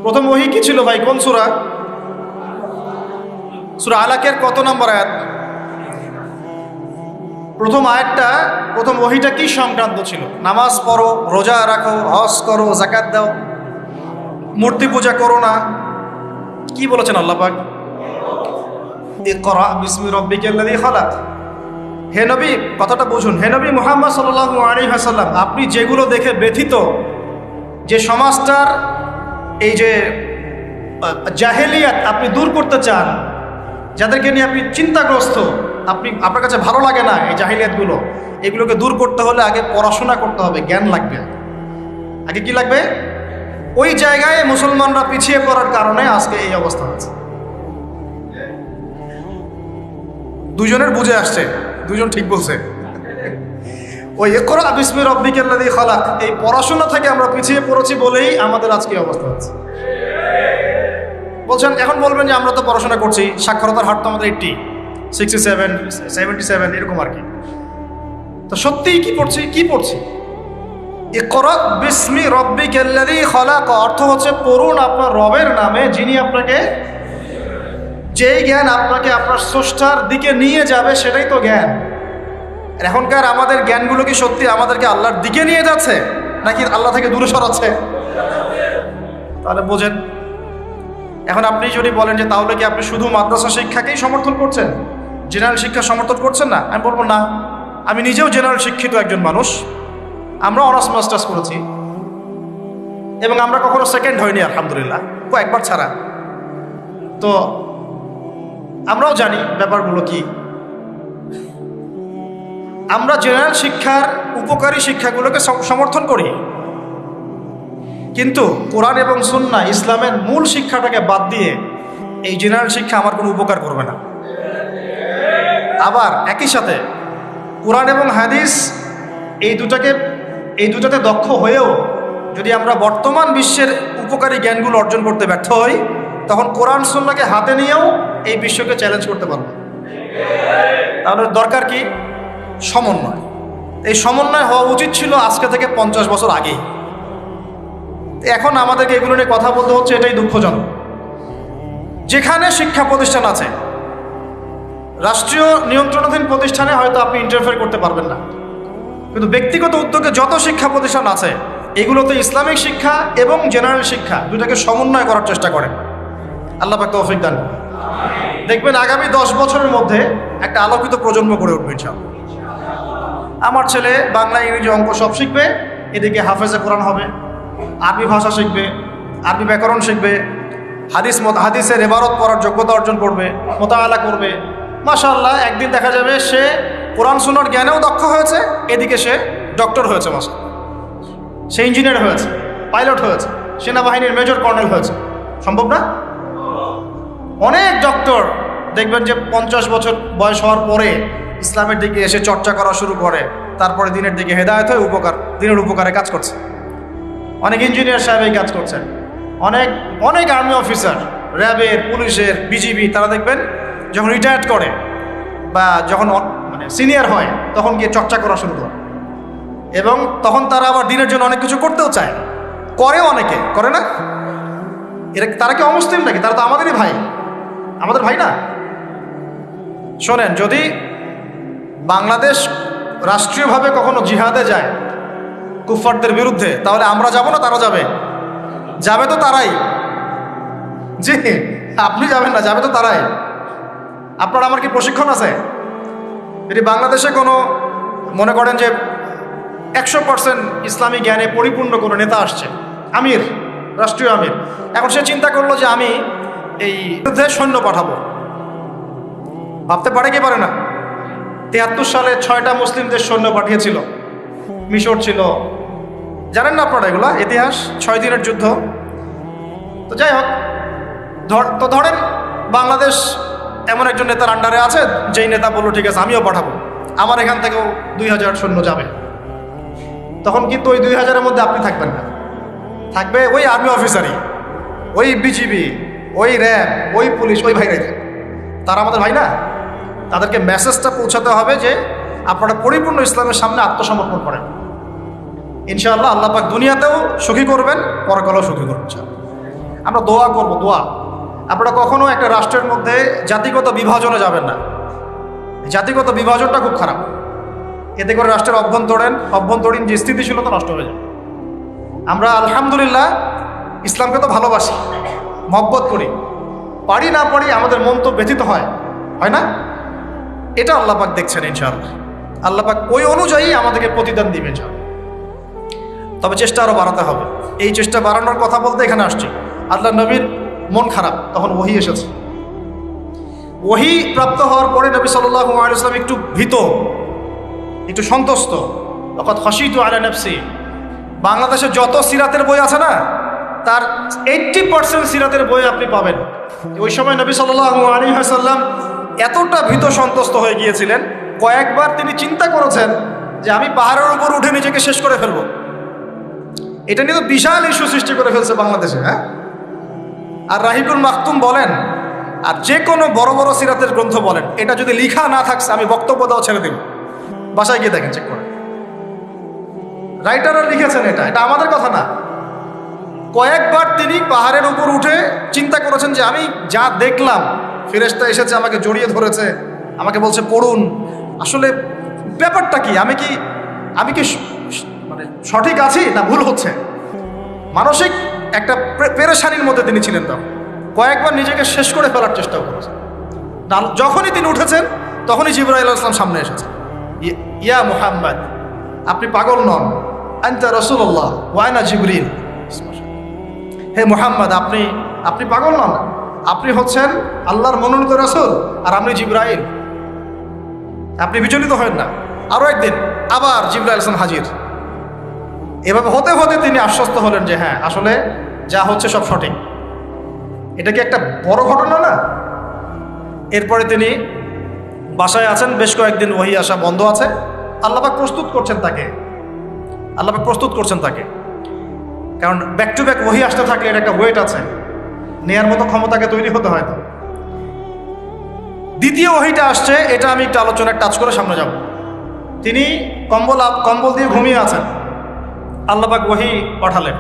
প্রথম ওহী কি ছিল ভাই? কোন সূরা? সূরা আলাকের কত নম্বর আয়াত? প্রথম আয়াতটা, প্রথম ওহীটা কি সংক্রান্ত ছিল? নামাজ পড়ো, রোজা রাখো, হজ করো, যাকাত দাও, মূর্তি পূজা করো না। কি বলেছেন আল্লাহ পাক? ইকরা বিসমি রাব্বিকাল্লাযী খালাক। হে নবী, কথাটা বুঝুন। হে নবী মুহাম্মদ সাল্লাল্লাহু আলাইহি ওয়াসাল্লাম, আপনি যেগুলো দেখে ব্যথিত, যে সমাজটার এই যে জাহেলিয়াত আপনি দূর করতে চান, যাদেরকে নিয়ে আপনি চিন্তাগ্রস্ত, আপনার কাছে ভালো লাগে না এই জাহিলিয়াতগুলো, এগুলোকে দূর করতে হলে আগে পড়াশোনা করতে হবে, জ্ঞান লাগবে। আগে কি লাগবে? ওই জায়গায় মুসলমানরা পিছিয়ে পড়ার কারণে আজকে এই অবস্থা হচ্ছে। দুজনের বুঝে আসছে, দুজন ঠিক বলছে। ওই ইকরা বিসমি রাব্বিকাল্লাযী খালাক, এই পড়াশোনা থেকে আমরা পিছিয়ে পড়েছি বলেই আমাদের আজকে অবস্থা হচ্ছে। বলছেন, এখন বলবেন যে আমরা তো পড়াশোনা করছি, সাক্ষরতার হার তো আমাদের 80, 67, 77 এরকম আর কি। তো সত্যিই কি পড়ছি? ইকরা বিসমি রাব্বিকাল্লাযী খালাক, অর্থ হচ্ছে পড়ুন আপনার রবের নামে, যিনি আপনাকে, যেই জ্ঞান আপনাকে আপনার স্রষ্টার দিকে নিয়ে যাবে সেটাই তো জ্ঞান। এখনকার আমাদের জ্ঞানগুলো কি সত্যি আমাদেরকে আল্লাহর দিকে নিয়ে যাচ্ছে নাকি আল্লাহ থেকে দূরে সরাচ্ছে? তাহলে বোঝেন। এখন আপনি যদি বলেন যে তাহলে কি আপনি শুধু মাদ্রাসা শিক্ষাকেই সমর্থন করছেন, জেনারেল শিক্ষা সমর্থন করছেন না? আমি বলবো না, আমি নিজেও জেনারেল শিক্ষিত একজন মানুষ। আমরা অনার্স মাস্টার্স করেছি এবং আমরা কখনো সেকেন্ড হইনি আলহামদুলিল্লাহ, কয়েকবার ছাড়া। তো আমরাও জানি ব্যাপারগুলো কি। আমরা জেনারেল শিক্ষার উপকারী শিক্ষাগুলোকে সমর্থন করি, কিন্তু কোরআন এবং সুন্নাহ ইসলামের মূল শিক্ষাটাকে বাদ দিয়ে এই জেনারেল শিক্ষা আমার কোনো উপকার করবে না। আবার একই সাথে কোরআন এবং হাদিস এই দুটাতে দক্ষ হয়েও যদি আমরা বর্তমান বিশ্বের উপকারী জ্ঞানগুলো অর্জন করতে ব্যর্থ হই, তখন কোরআন সুন্নাহকে হাতে নিয়েও এই বিশ্বকে চ্যালেঞ্জ করতে পারবো। তাহলে দরকার কি? সমন্বয়। এই সমন্বয় হওয়া উচিত ছিল আজকে থেকে 50 বছর আগেই। এখন আমাদেরকে এগুলো নিয়ে কথা বলতে হচ্ছে, এটাই দুঃখজনক। যেখানে শিক্ষা প্রতিষ্ঠান আছে, রাষ্ট্রীয় নিয়ন্ত্রণাধীন প্রতিষ্ঠানে হয়তো আপনি ইন্টারফেয়ার করতে পারবেন না, কিন্তু ব্যক্তিগত উদ্যোগে যত শিক্ষা প্রতিষ্ঠান আছে এগুলোতে ইসলামিক শিক্ষা এবং জেনারেল শিক্ষা দুটাকে সমন্বয় করার চেষ্টা করেন। আল্লাহ পাক তৌফিক দান। দেখবেন আগামী 10 বছরের মধ্যে একটা আলোকিত প্রজন্ম গড়ে উঠবে ইনশাআল্লাহ। আমার ছেলে বাংলা, ইংরেজি, অঙ্ক সব শিখবে, এদিকে হাফেজে কোরআন হবে, আরবি ভাষা শিখবে, আরবি ব্যাকরণ শিখবে, হাদিসের ইবারত পড়ার যোগ্যতা অর্জন করবে, মোতাআলা করবে। মাশাআল্লাহ, একদিন দেখা যাবে সে কোরআন সুন্নাহর জ্ঞানেও দক্ষ হয়েছে, এদিকে সে ডক্টর হয়েছে, মাশাআল্লাহ, সে ইঞ্জিনিয়ার হয়েছে, পাইলট হয়েছে, সেনাবাহিনীর মেজর কর্নেল হয়েছে। সম্ভব না? অনেক ডক্টর দেখবেন যে 50 বছর বয়স হওয়ার পরে ইসলামের দিকে এসে চর্চা করা শুরু করে, তারপরে দিনের দিকে হেদায়েত হয়ে দিনের উপকারে কাজ করছে। অনেক ইঞ্জিনিয়ার সাহেব এই কাজ করছেন, অনেক আর্মি অফিসার, র্যাবের, পুলিশের, বিজিবি, তারা দেখবেন যখন রিটায়ার্ড করে বা যখন মানে সিনিয়র হয় তখন গিয়ে চর্চা করা শুরু করে, এবং তখন তারা আবার দিনের জন্য অনেক কিছু করতেও চায়, করে, অনেকে করে না। তারা কি অমুসলিম নাকি? তারা তো আমাদেরই ভাই, আমাদের ভাই না? শোনেন, যদি বাংলাদেশ রাষ্ট্রীয়ভাবে কখনো জিহাদে যায় কুফফারদের বিরুদ্ধে, তাহলে আমরা যাব না, তারা যাবে? যাবে তো তারাই। জি, আপনি যাবেন না, যাবে তো তারাই। আপনার আমার কি প্রশিক্ষণ আছে? যদি বাংলাদেশে কোনো মনে করেন যে 100% ইসলামী জ্ঞানে পরিপূর্ণ কোনো নেতা আসছে, আমির, রাষ্ট্রীয় আমির, এখন সে চিন্তা করলো যে আমি এই বিরুদ্ধে সৈন্য পাঠাবো, ভাবতে পারে কি পারে না? 73 সালে 6টা মুসলিম দেশ সৈন্য পাঠিয়েছিল, মিশর ছিল, জানেন না আপনারা এগুলা ইতিহাস? 6 দিনের যুদ্ধ। তো যাই হোক, ধরেন বাংলাদেশ এমন একজন নেতার আন্ডারে আছে, যেই নেতা বললো ঠিক আছে আমিও পাঠাবো, আমার এখান থেকেও 2000 সৈন্য যাবে। তখন কিন্তু ওই 2000-এর মধ্যে আপনি থাকবেন না, থাকবে ওই আর্মি অফিসারই, ওই বিজিবি, ওই র্যাব, ওই পুলিশ, ওই ভাইরাই থাকবে। তারা আমাদের ভাই না? তাদেরকে মেসেজটা পৌঁছাতে হবে যে আপনারা পরিপূর্ণ ইসলামের সামনে আত্মসমর্পণ করেন। ইনশাআল্লাহ আল্লাহ পাক দুনিয়াতেও সুখী করবেন, পরকালেও সুখী করবেন। আমরা দোয়া করব, দোয়া। আপনারা কখনো একটা রাষ্ট্রের মধ্যে জাতিগত বিভাজনে যাবেন না। জাতিগত বিভাজনটা খুব খারাপ, এতে করে রাষ্ট্রের অভ্যন্তরীণ যে স্থিতিশীলতা নষ্ট হয়ে যায়। আমরা আলহামদুলিল্লাহ ইসলামকে তো ভালোবাসি, মহব্বত করি, পারি না পারি আমাদের মন তো ব্যথিত হয় না? এটা আল্লাহ পাক দেখছেন ইনশাআল্লাহ। আল্লাহ পাক ওই অনুযায়ী আমাদেরকে প্রতিদান দিবেন ইনশাআল্লাহ। তবে চেষ্টা আরও বাড়াতে হবে। এই চেষ্টা বাড়ানোর কথা বলতে এখানে আসছি। আল্লাহ নবীর মন খারাপ, তখন ওহী এসেছে। ওহী প্রাপ্ত হওয়ার পরে নবী সাল্লাল্লাহু আলাইহি ওয়াসাল্লাম একটু ভীত, একটু সন্তুষ্ট। লাকাদ খাশিতু আলা নাফসি। বাংলাদেশে যত সিরাতের বই আছে না, তার 80% সিরাতের বই আপনি পাবেন। ওই সময় নবী সাল্লাল্লাহু আলাইহি ওয়াসাল্লাম এতটা ভীত সন্তুষ্ট হয়ে গিয়েছিলেন, কয়েকবার তিনি চিন্তা করেছেন যে আমি পাহাড়ের উপর উঠে নিজেকে শেষ করে ফেলবো। এটা নিয়ে তো বিশাল ইস্যু সৃষ্টি করে ফেলছে বাংলাদেশে। হ্যাঁ, আর রাহিকুল মাকতুম বলেন, আর যে কোনো বড় বড় সিরাতের গ্রন্থ বলেন, এটা যদি লিখা না থাকছে আমি বক্তব্য দাও ছেড়ে দেব। বাসায় গিয়ে দেখেন, চেক করে। রাইটাররা লিখেছেন, এটা আমাদের কথা না। কয়েকবার তিনি পাহাড়ের উপর উঠে চিন্তা করেছেন যে আমি যা দেখলাম, ফেরেশতা এসেছে আমাকে জড়িয়ে ধরেছে, আমাকে বলছে পড়ুন, আসলে ব্যাপারটা কি, আমি কি মানে সঠিক আছি না ভুল হচ্ছে। মানসিক একটা পেরেশানির মধ্যে তিনি ছিলেন। তখন কয়েকবার নিজেকে শেষ করে ফেলার চেষ্টা করেছেন। যখনই তিনি উঠেছেন তখনই জিবরাইল আলাইহিস সালাম সামনে এসেছেন। ইয়া মুহাম্মদ, আপনি পাগল নন, আনতা রাসূলুল্লাহ ওয়া আনা জিবরিল। হে মুহাম্মদ, আপনি পাগল নন, আপনি হচ্ছেন আল্লাহর মনোনীত রাসূল আর আমি জিবরাইল, আপনি বিচলিত হবেন না। আরও একদিন আবার জিবরাইল আলাইহিস সালাম হাজির। এভাবে হতে হতে তিনি আশ্বস্ত হলেন যে হ্যাঁ, আসলে যা হচ্ছে সব সঠিক। এটা কি একটা বড় ঘটনা না? এরপরে তিনি বাসায় আছেন, বেশ কয়েকদিন ওহী আসা বন্ধ আছে। আল্লাহ পাক প্রস্তুত করছেন তাকে, কারণ ব্যাক টু ব্যাক ওহী আসতে থাকলে এর একটা ওয়েট আছে, নেয়ার মতো ক্ষমতাকে তৈরি হতে হয়। তো দ্বিতীয় ওহীটা আসছে, এটা আমি একটু আলোচনায় টাচ করে সামনে যাব। তিনি কম্বল দিয়ে ঘুমিয়ে আছেন, আল্লাহ পাক ওহী পাঠালেন।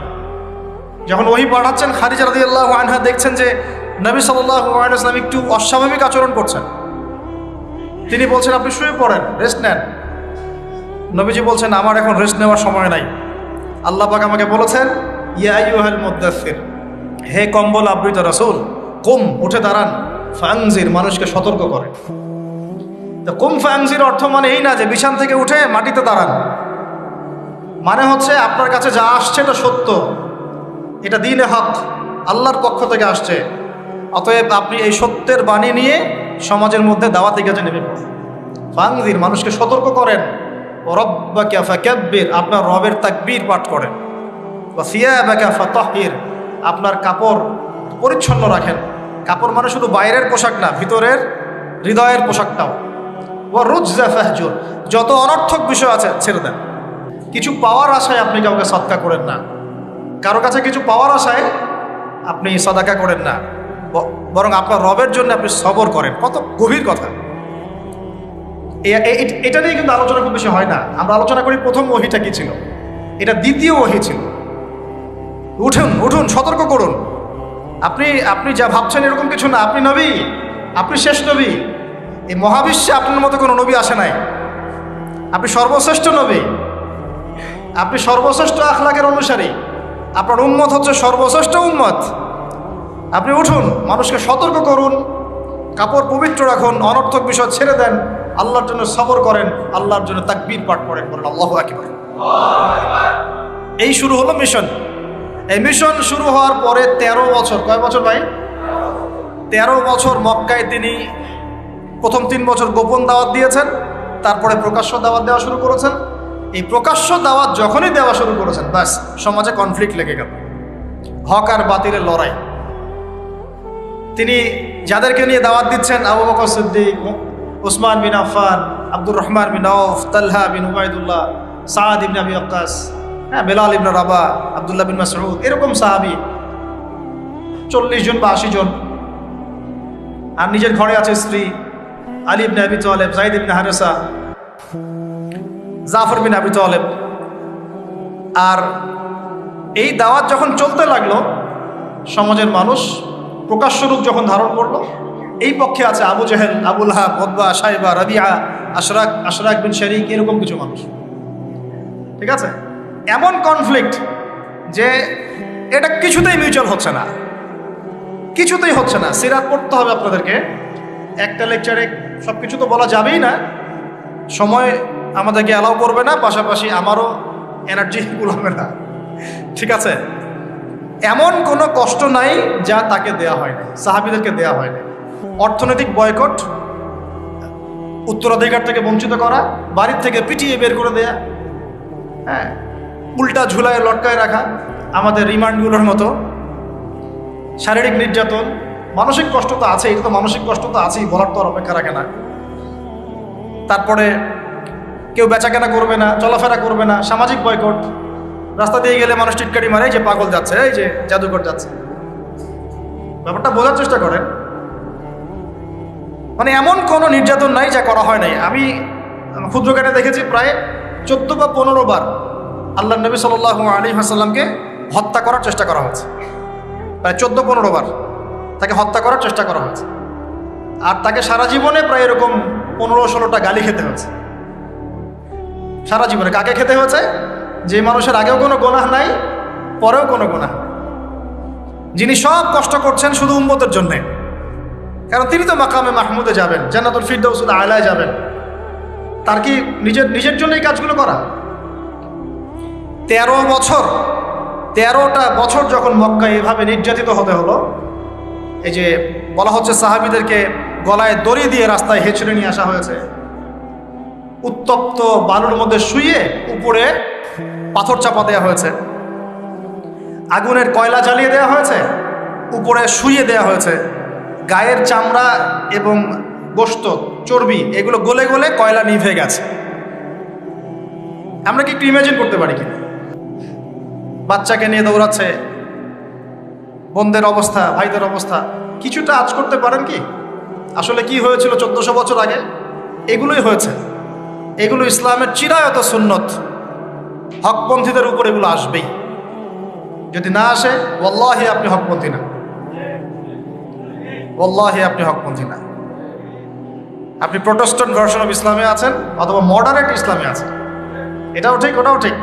যখন ওহী পাঠাচ্ছেন, খাদিজা রাদিয়াল্লাহু আনহা দেখছেন যে নবী সাল্লাল্লাহু আলাইহি ওয়াসাল্লাম একটু অস্বাভাবিক আচরণ করছেন। তিনি বলছেন, আপনি শুয়ে পড়েন, রেস্ট নেন। নবীজি বলছেন, আমার এখন রেস্ট নেওয়ার সময় নাই। আল্লাহ পাক আমাকে বলেছেন, ইয়া আইয়ুহাল মুদ্দাসসির, হে কম্বল আবৃত রাসূল, কুম, উঠে দাঁড়ান, ফানজির, মানুষকে সতর্ক করেন। তো কুম ফানজির অর্থ মানে এই না যে বিছান থেকে উঠে মাটিতে দাঁড়ান, মানে হচ্ছে আপনার কাছে যা আসছে এটা সত্য, এটা দ্বীনে হক, আল্লাহর পক্ষ থেকে আসছে। অতএব আপনি এই সত্যের বাণী নিয়ে সমাজের মধ্যে দাওয়াতি কাজে নেমে পড়েন। ফানজির, মানুষকে সতর্ক করেন। ও রব্বাকা ফাকাব্বির, আপনার রবের তাকবীর পাঠ করেন। ওয়া সিয়াবাকা ফাতাহহির, আপনার কাপড় পরিচ্ছন্ন রাখেন। কাপড় মানে শুধু বাইরের পোশাক না, ভিতরের হৃদয়ের পোশাকটাও। ওয়া রুজজা ফাহজুর, যত অনর্থক বিষয় আছে ছেড়ে দেন। কিছু পাওয়ার আশায় আপনি কাউকে সদকা করেন না, কারো কাছে কিছু পাওয়ার আশায় আপনি সাদাকা করেন না, বরং আপনার রবের জন্য আপনি সবর করেন। কত গভীর কথা! এটা নিয়ে কিন্তু আলোচনা খুব বেশি হয় না। আমরা আলোচনা করি প্রথম ওহীটা কি ছিল, এটা দ্বিতীয় ওহী ছিল। উঠুন, সতর্ক করুন। আপনি যা ভাবছেন এরকম কিছু না, আপনি নবী, আপনি শেষ নবী। এই মহাবিশ্বে আপনার মতো কোনো নবী আসে নাই, আপনি সর্বশ্রেষ্ঠ নবী, আপনি সর্বশ্রেষ্ঠ আখলাকের অনুসারী, আপনার উম্মত হচ্ছে সর্বশ্রেষ্ঠ উম্মত। আপনি উঠুন, মানুষকে সতর্ক করুন, কাপড় পবিত্র রাখুন, অনর্থক বিষয় ছেড়ে দেন, আল্লাহর জন্য সবর করেন, আল্লাহর জন্য তাকবীর পাঠ করেন, বলেন আল্লাহু আকবার। এই শুরু হলো মিশন। এই মিশন শুরু হওয়ার পরে 13 বছর, কয় বছর ভাই? 13 বছর মক্কায় তিনি প্রথম 3 বছর গোপন দাওয়াত দিয়েছেন, তারপরে প্রকাশ্য দাওয়াত দেওয়া শুরু করেছেন। এই প্রকাশ্য দাওয়াত যখনই দেওয়া শুরু করেছেন, ব্যাস সমাজে কনফ্লিক্ট লেগে গেল, হক আর বাতিলের লড়াই। তিনি যাদেরকে নিয়ে দাওয়াত দিচ্ছেন, আবু বকর সিদ্দিক, উসমান বিন আফফান, আব্দুর রহমান বিন আউফ, তালহা বিন উবাইদুল্লাহ, সাদ ইবনে আবি ওয়াক্কাস, বেলাল ইবনে রাবাহ, আব্দুল্লাহ বিন মাসউদ, এরকম সাহাবী 40 জন বা 80 জন। আর নিজের ঘরে আছে স্ত্রী আলী ইবনে আবি তালেব, যায়েদ ইবনে হারেসা, জাফর বিন আবি তালেব। আর এই দাওয়াত যখন চলতে লাগলো, সমাজের মানুষ প্রকাশ্য রূপ যখন ধারণ করলো, এই পক্ষে আছে আবু জেহেল, আবু লাহাব, উতবা, শাইবা, রাবিআ, আশরাক বিন শারিক, এরকম কিছু মানুষ। ঠিক আছে, এমন কনফ্লিক্ট যে এটা কিছুতেই মিউচুয়াল হচ্ছে না, কিছুতেই হচ্ছে না। সিরাত পড়তে হবে আপনাদেরকে, একটা লেকচারে সব কিছু তো বলা যাবেই না, সময় আমাদেরকে অ্যালাউ করবে না, পাশাপাশি আমারও এনার্জি কুলাবে না। ঠিক আছে, এমন কোনো কষ্ট নাই যা তাকে দেয়া হয় না, সাহাবীদেরকে দেয়া হয় না। অর্থনৈতিক বয়কট, উত্তরাধিকার থেকে বঞ্চিত করা, বাড়ির থেকে পিটিয়ে বের করে দেয়া, হ্যাঁ, উল্টা ঝুলায় লটকায় রাখা, আমাদের রিমান্ডগুলোর মতো, শারীরিক নির্যাতন, মানসিক কষ্ট তো আছেই। এটা তো মানসিক কষ্ট তো আছেই, বলার তো আর অপেক্ষা রাখে না। তারপরে কেউ বেচাকেনা করবে না, চলাফেরা করবে না, সামাজিক বয়কট। রাস্তা দিয়ে গেলে মানুষ টিটকারি মারে, যে পাগল যাচ্ছে, এই যে জাদুকর যাচ্ছে। ব্যাপারটা বোঝার চেষ্টা করেন। মানে এমন কোনো নির্যাতন নাই যা করা হয় নাই। আমি ক্ষুদ্রকাটে দেখেছি প্রায় 14 বা 15 বার আল্লাহ নবী সাল্লাল্লাহু আলাইহি ওয়াসাল্লামকে হত্যা করার চেষ্টা করা হয়েছে। প্রায় 14-15 বার তাকে হত্যা করার চেষ্টা করা হয়েছে। আর তাকে সারা জীবনে প্রায় এরকম 15-16টা গালি খেতে হয়েছে। সারা জীবনে কাকে খেতে হয়েছে? যে মানুষের আগেও কোনো গুনাহ নাই, পরেও কোনো গুনাহ নাই, যিনি সব কষ্ট করছেন শুধু উম্মতের জন্যে। কারণ তিনি তো মাকামে মাহমুদে যাবেন, জান্নাতুল ফিরদাউসুল আলায় যাবেন। তার কি নিজের জন্য এই কাজগুলো করা? 13টা বছর যখন মক্কায় এভাবে নির্যাতিত হতে হলো, এই যে বলা হচ্ছে সাহাবীদেরকে গলায় দড়ি দিয়ে রাস্তায় হেঁচড়ে নিয়ে আসা হয়েছে, উত্তপ্ত বালুর মধ্যে শুইয়ে উপরে পাথর চাপা দেওয়া হয়েছে, আগুনের কয়লা জ্বালিয়ে দেওয়া হয়েছে, উপরে শুইয়ে দেওয়া হয়েছে, গায়ের চামড়া এবং গোশত চর্বি এগুলো গলে গলে কয়লা নিভে গেছে। আমরা কি একটু ইমাজিন করতে পারি কিনা? বাচ্চাকে নিয়ে দৌড়াচ্ছে, বোনদের অবস্থা, ভাইদের অবস্থা, কিছুটা আঁচ করতে পারেন কি? আসলে কি হয়েছিল 1400 বছর আগে? এগুলোই হয়েছে। এগুলো ইসলামের চিরায়ত সুন্নত। হকপন্থীদের উপর এগুলো আসবেই। যদি না আসে, ওয়াল্লাহি আপনি হকপন্থী না, ওয়াল্লাহি আপনি হকপন্থী না। আপনি প্রোটেস্ট্যান্ট ভার্সন অফ ইসলামে আছেন অথবা মডারেট ইসলামে আছেন, এটাও ঠিক ওটাও ঠিক,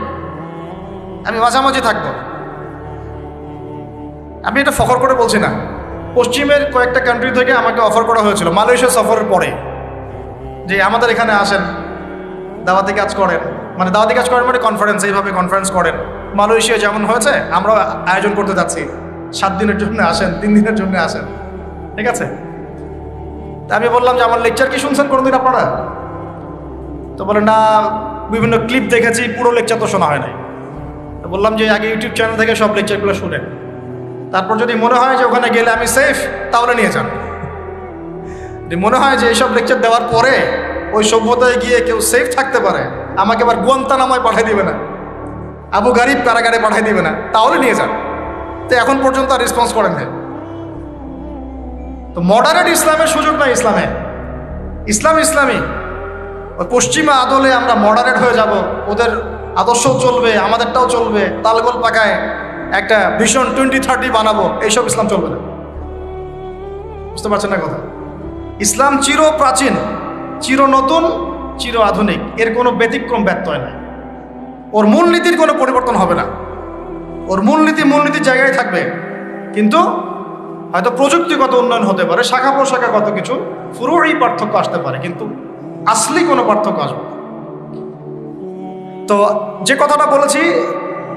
আমি মাঝামাঝি থাকবো। আমি এটা ফখর করে বলছি না। পশ্চিমের কয়েকটা কান্ট্রি থেকে আমাকে অফার করা হয়েছিল মালয়েশিয়া সফরের পরে, যে আমাদের এখানে আসেন, দাওয়াতি কাজ করেন, মানে দাওয়াতি কাজ করেন মানে কনফারেন্স, এইভাবে কনফারেন্স করেন। মালয়েশিয়া যেমন হয়েছে আমরা আয়োজন করতে যাচ্ছি, 7 দিনের জন্য আসেন, 3 দিনের জন্য আসেন, ঠিক আছে? তা আমি বললাম যে আমার লেকচার কি শুনছেন কোনোদিন আপনারা? তো বলে না, বিভিন্ন ক্লিপ দেখেছি, পুরো লেকচার তো শোনা হয় নাই। তো বললাম যে আগে ইউটিউব চ্যানেল থেকে সব লেকচারগুলো শুনেন, তারপর যদি মনে হয় যে ওখানে গেলে আমি সেফ, তাহলে নিয়ে যান। যদি মনে হয় যে এইসব লেকচার দেওয়ার পরে ওই সভ্যতায় গিয়ে কেউ সেফ থাকতে পারে, আমাকে আবার গুয়ান্তানামায় পাঠিয়ে দিবে না, আবু গারিব কারাগারে পাঠিয়ে দিবে না, তাহলে নিয়ে যান। তো এখন পর্যন্ত আর রেসপন্স করেন না। তো মডারেট ইসলামের সুযোগ নাই ইসলামে। ইসলাম ইসলামী। ওই পশ্চিমা আদলে আমরা মডারেট হয়ে যাব, ওদের আদর্শও চলবে, আমাদেরটাও চলবে, তালগোল পাকায় একটা ভিশন 2030 বানাবো, এইসব ইসলাম চলবে না। বুঝতে পারছেন না কথা? ইসলাম চির প্রাচীন, চির নতুন, চির আধুনিক, এর কোনো ব্যতিক্রম ব্যত্যয় নাই। ওর মূলনীতির কোনো পরিবর্তন হবে না। ওর মূলনীতির জায়গায় থাকবে, কিন্তু হয়তো প্রযুক্তিগত উন্নয়ন হতে পারে, শাখা প্রশাখাগত কিছু ফুরুই পার্থক্য আসতে পারে, কিন্তু আসলি কোনো পার্থক্য আসবে না। তো যে কথাটা বলেছি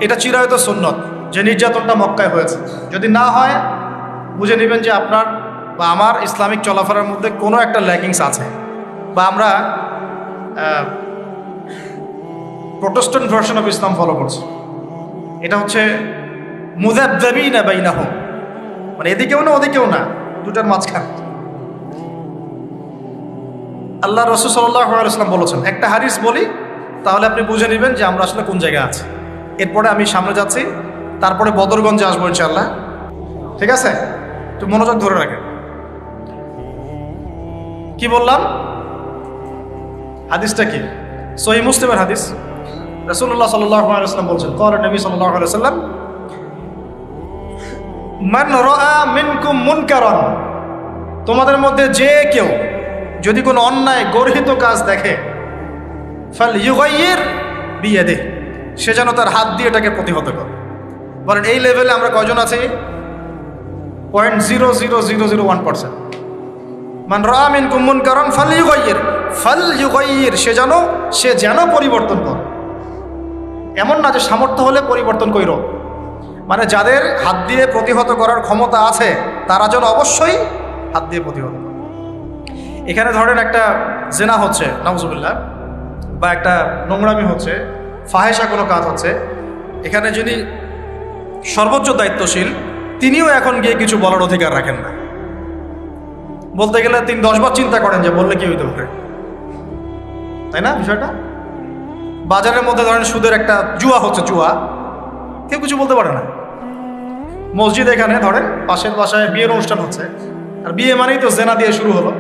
এটা চিরায়ত সুন্নত, যে নির্যাতনটা মক্কায় হয়েছে। যদি না হয় বুঝে নেবেন যে আপনার বা আমার ইসলামিক চলাফেরার মধ্যে কোনো একটা ল্যাকিংস আছে, বা আমরা Protestant version of Islam follow করছি। এটা হচ্ছে মুযাবযাবিনা বাইনাহুম, মানে এদিকেও না ওদিকেও না, দুটার মাঝখানে। আল্লাহ রাসূল সাল্লাল্লাহু আলাইহি ওয়াসাল্লাম বলেছেন, একটা হাদিস বলি তাহলে আপনি বুঝে নেবেন যে আমরা আসলে কোন জায়গায় আছি। এরপরে আমি সামনে যাচ্ছি, তারপরে বদরগঞ্জে আসবো ইনশাআল্লাহ, ঠিক আছে? একটু মনোযোগ ধরে রাখেন। কি বললাম? হাদিসটা কি? সহিহ মুসলিমের হাদিস। রাসূলুল্লাহ সাল্লাল্লাহু আলাইহি ওয়াসাল্লাম বলেছেন, ক্বালা নবী সাল্লাল্লাহু আলাইহি ওয়াসাল্লাম, মান রাআ মিনকুম মুনকারান, তোমাদের মধ্যে যে কেউ যদি কোনো অন্যায় গর্হিত কাজ দেখে, ফালইউগাইয়ির বিয়াদিহি, সে যেন তার হাত দিয়ে এটাকে প্রতিহত করে। বলেন এই লেভেলে আমরা কয়জন আছি? 0.00001%। মান রাআ মিনকুম মুনকারান ফালইউগাইয়ির, সে যেন পরিবর্তন করে। এমন না যে সামর্থ্য হলে পরিবর্তন কইর, মানে যাদের হাত দিয়ে প্রতিহত করার ক্ষমতা আছে তারা যেন অবশ্যই হাত দিয়ে প্রতিহত করে। এখানে ধরেন একটা জেনা হচ্ছে, নাউজুবিল্লাহ, বা একটা নোংরামি হচ্ছে, ফাহেসা কোনো কাজ হচ্ছে, এখানে যিনি সর্বোচ্চ দায়িত্বশীল তিনিও এখন গিয়ে কিছু বলার অধিকার রাখেন না। বলতে গেলে তিনি 10 বার চিন্তা করেন যে বললে কি হইতে পারে, তাই না? বিষয়টা বাজারের মধ্যে ধরেন সুদের একটা জুয়া হচ্ছে, জুয়া, কেউ কিছু বলতে পারে না। মসজিদ এখানে ধরেন, পাশের বাসায় বিয়ের অনুষ্ঠান হচ্ছে, আর বিয়ে মানেই তো জেনা দিয়ে শুরু হলো,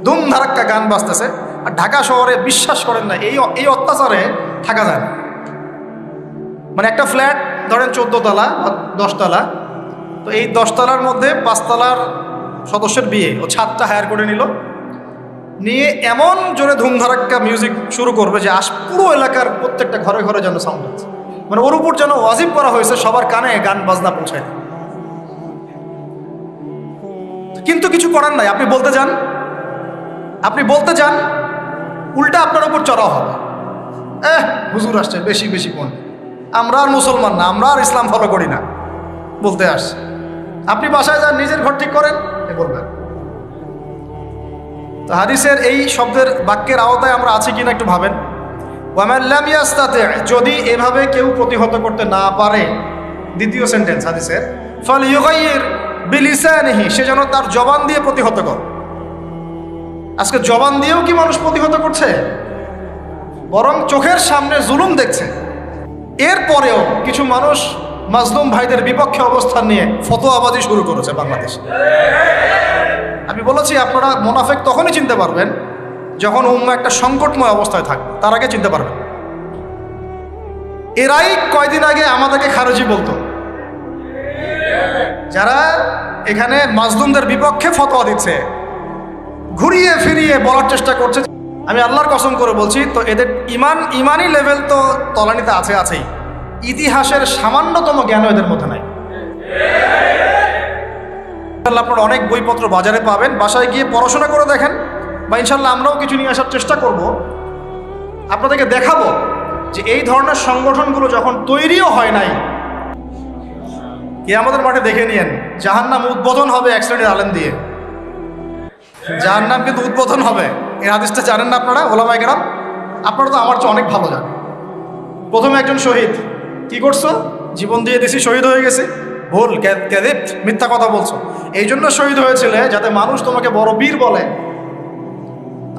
ধুমধারাক্কা গান বাজতেছে। আর ঢাকা শহরে বিশ্বাস করেন না, এই অত্যাচারে থাকা যায় না। মানে একটা ফ্ল্যাট ধরেন 14 তলা বা 10 তলা, তো এই 10 তলার মধ্যে 5 তলার সদস্যের বিয়ে, ও ছাদটা হায়ার করে নিয়ে এমন জোরে ধুমধারাক্কা মিউজিক শুরু করবে যে পুরো এলাকার প্রত্যেকটা ঘরে ঘরে যেন সাউন্ড আছে। মানে ওর উপর যেন ওয়াজিব করা হয়েছে সবার কানে গান বাজনা পৌঁছায়। কিন্তু কিছু করার নাই, আপনি বলতে যান উল্টা আপনার উপর চড়াও হবে। হুজুর আসছে, বেশি বেশি কোন, আমরা আর মুসলমান না, আমরা আর ইসলাম ফলো করি না বলতে আসছে। আপনি বাসায় যান, নিজের ঘর ঠিক করেন, এ বলবেন। তো হাদিসের এই শব্দের বাক্যের আওতায় আমরা আছি কিনা একটু ভাবেন। ওয়ামান লাম ইয়াস্তাতি, যদি এভাবে কেউ প্রতিহত করতে না পারে, দ্বিতীয় সেন্টেন্স হাদিসের, ফালইয়ুগাইয়ির বিলিসানিহি, সে যেন তার জবান দিয়ে প্রতিহত করে। আজকে জবান দিয়েও কি মানুষ প্রতিহত করছে? বরং চোখের সামনে জুলুম দেখছে, এরপরেও কিছু মানুষ মাজলুম ভাইদের বিপক্ষে অবস্থান নিয়ে ফতোয়াবাজি শুরু করেছে বাংলাদেশে। আমি বলেছি আপনারা মুনাফিক তখনই চিনতে পারবেন যখন উম্মাহ একটা সংকটময় অবস্থায় থাকবে, তার আগে চিনতে পারবেন। এরাই কয়দিন আগে আমাদেরকে খারেজি বলতো, যারা এখানে মাজলুমদের বিপক্ষে ফতোয়া দিচ্ছে, ঘুরিয়ে ফিরিয়ে বলার চেষ্টা করছে। আমি আল্লাহর কসম করে বলছি, তো এদের ইমানি লেভেল তো তলানিতে আছেই, ইতিহাসের সামান্যতম জ্ঞান এদের মধ্যে নাই। আপনারা অনেক বইপত্র বাজারে পাবেন, বাসায় গিয়ে পড়াশোনা করে দেখেন, বা ইনশাল্লাহ আমরাও কিছু নিয়ে আসার চেষ্টা করব। আপনাদেরকে দেখাবো যে এই ধরনের সংগঠনগুলো যখন তৈরিও হয় নাই, কিয়ামতের মাঠে দেখে নিয়েন জাহান্নাম উদ্বোধন হবে এক শ্রেণীর আলেম দিয়ে। জাহান্নাম কিন্তু উদ্বোধন হবে, এই হাদিসটা জানেন না আপনারা ওলামায়ে কেরাম? আপনারা তো আমার চেয়ে অনেক ভালো জানেন। প্রথমে একজন শহীদ, কি করছো? জীবন দিয়ে দিছি, শহীদ হয়ে গেছে। ভুল, ক্যাযিব, মিথ্যা কথা বলছো। এই জন্য শহীদ হয়েছিলে যাতে মানুষ তোমাকে বড় বীর বলে,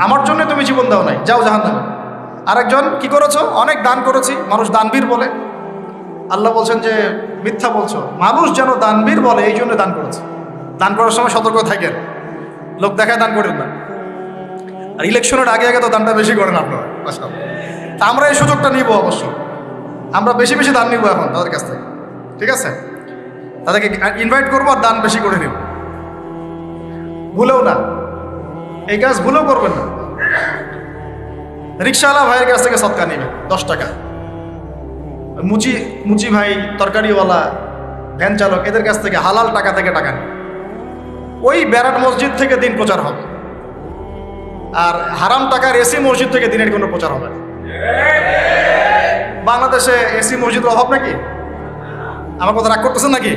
আমার জন্য তুমি জীবন দাও নাই, যাও জাহান্নামে। আরেকজন, কি করেছো? অনেক দান করেছি, মানুষ দানবীর বলে। আল্লাহ বলছেন যে মিথ্যা বলছো, মানুষ যেন দানবীর বলে এই জন্য দান করেছে। দান করার সময় সতর্ক থাকেন, লোক দেখায় দান করেন না। আর ইলেকশনের আগে আগে তো দানটা বেশি করেন আপনারা। তা আমরা এই সুযোগটা নিব, অবশ্য আমরা বেশি বেশি দান নিব এখন তাদের কাছ থেকে, ঠিক আছে? তাদেরকে ইনভাইট করবো আর দান বেশি করে নিব। ভুলেও না, এই কাজ ভুলেও করবেন না। রিক্সাওয়ালা ভাইয়ের কাছ থেকে সদকা নিবে 10 টাকা, মুচি ভাই, তরকারিওয়ালা, ভ্যান চালক, এদের কাছ থেকে হালাল টাকা থেকে টাকা নেবে। ওই ব্যারাট মসজিদ থেকে দিন প্রচার হবে, আর হারাম টাকার এসি মসজিদ থেকে দিনের কোনো প্রচার হবে না। বাংলাদেশে এসি মসজিদের অভাব নাকি? আমার কথা রাগ করতেছেন নাকি?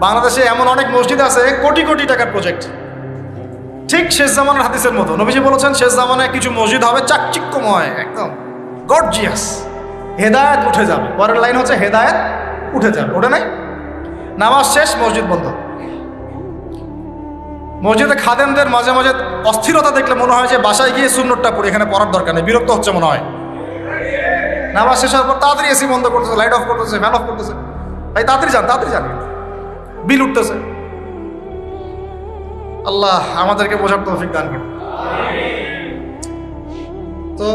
বাংলাদেশে এমন অনেক মসজিদ আছে কোটি কোটি টাকার প্রজেক্ট, ঠিক শেষ জামানার হাদিসের মতো। নবীজি বলেছেন শেষ জামানায় কিছু মসজিদ হবে চাকচিক্যময়, একদম গর্জিয়াস, হেদায়েত উঠে যাবে। পরের লাইন হচ্ছে হেদায়েত উঠে যাবে, ওঠে নাই? নামাজ শেষ, মসজিদ বন্ধ। মসজিদে খাদেমদের মাঝে মাঝে অস্থিরতা দেখলে মনে হয় যে বাসায় গিয়ে সুন্নতটা পড়ে, এখানে পড়ার দরকার নেই, বিরক্ত হচ্ছে মনে হয়। নামাজ শেষ হওয়ার পর তাড়াতাড়ি এসি বন্ধ করতেছে, লাইট অফ করতেছে, ফ্যান অফ করতেছে। ভাই তাড়াতাড়ি যান, বিল উঠতেছে। আল্লাহ আমাদেরকে বোঝার তৌফিক দান করুন। তো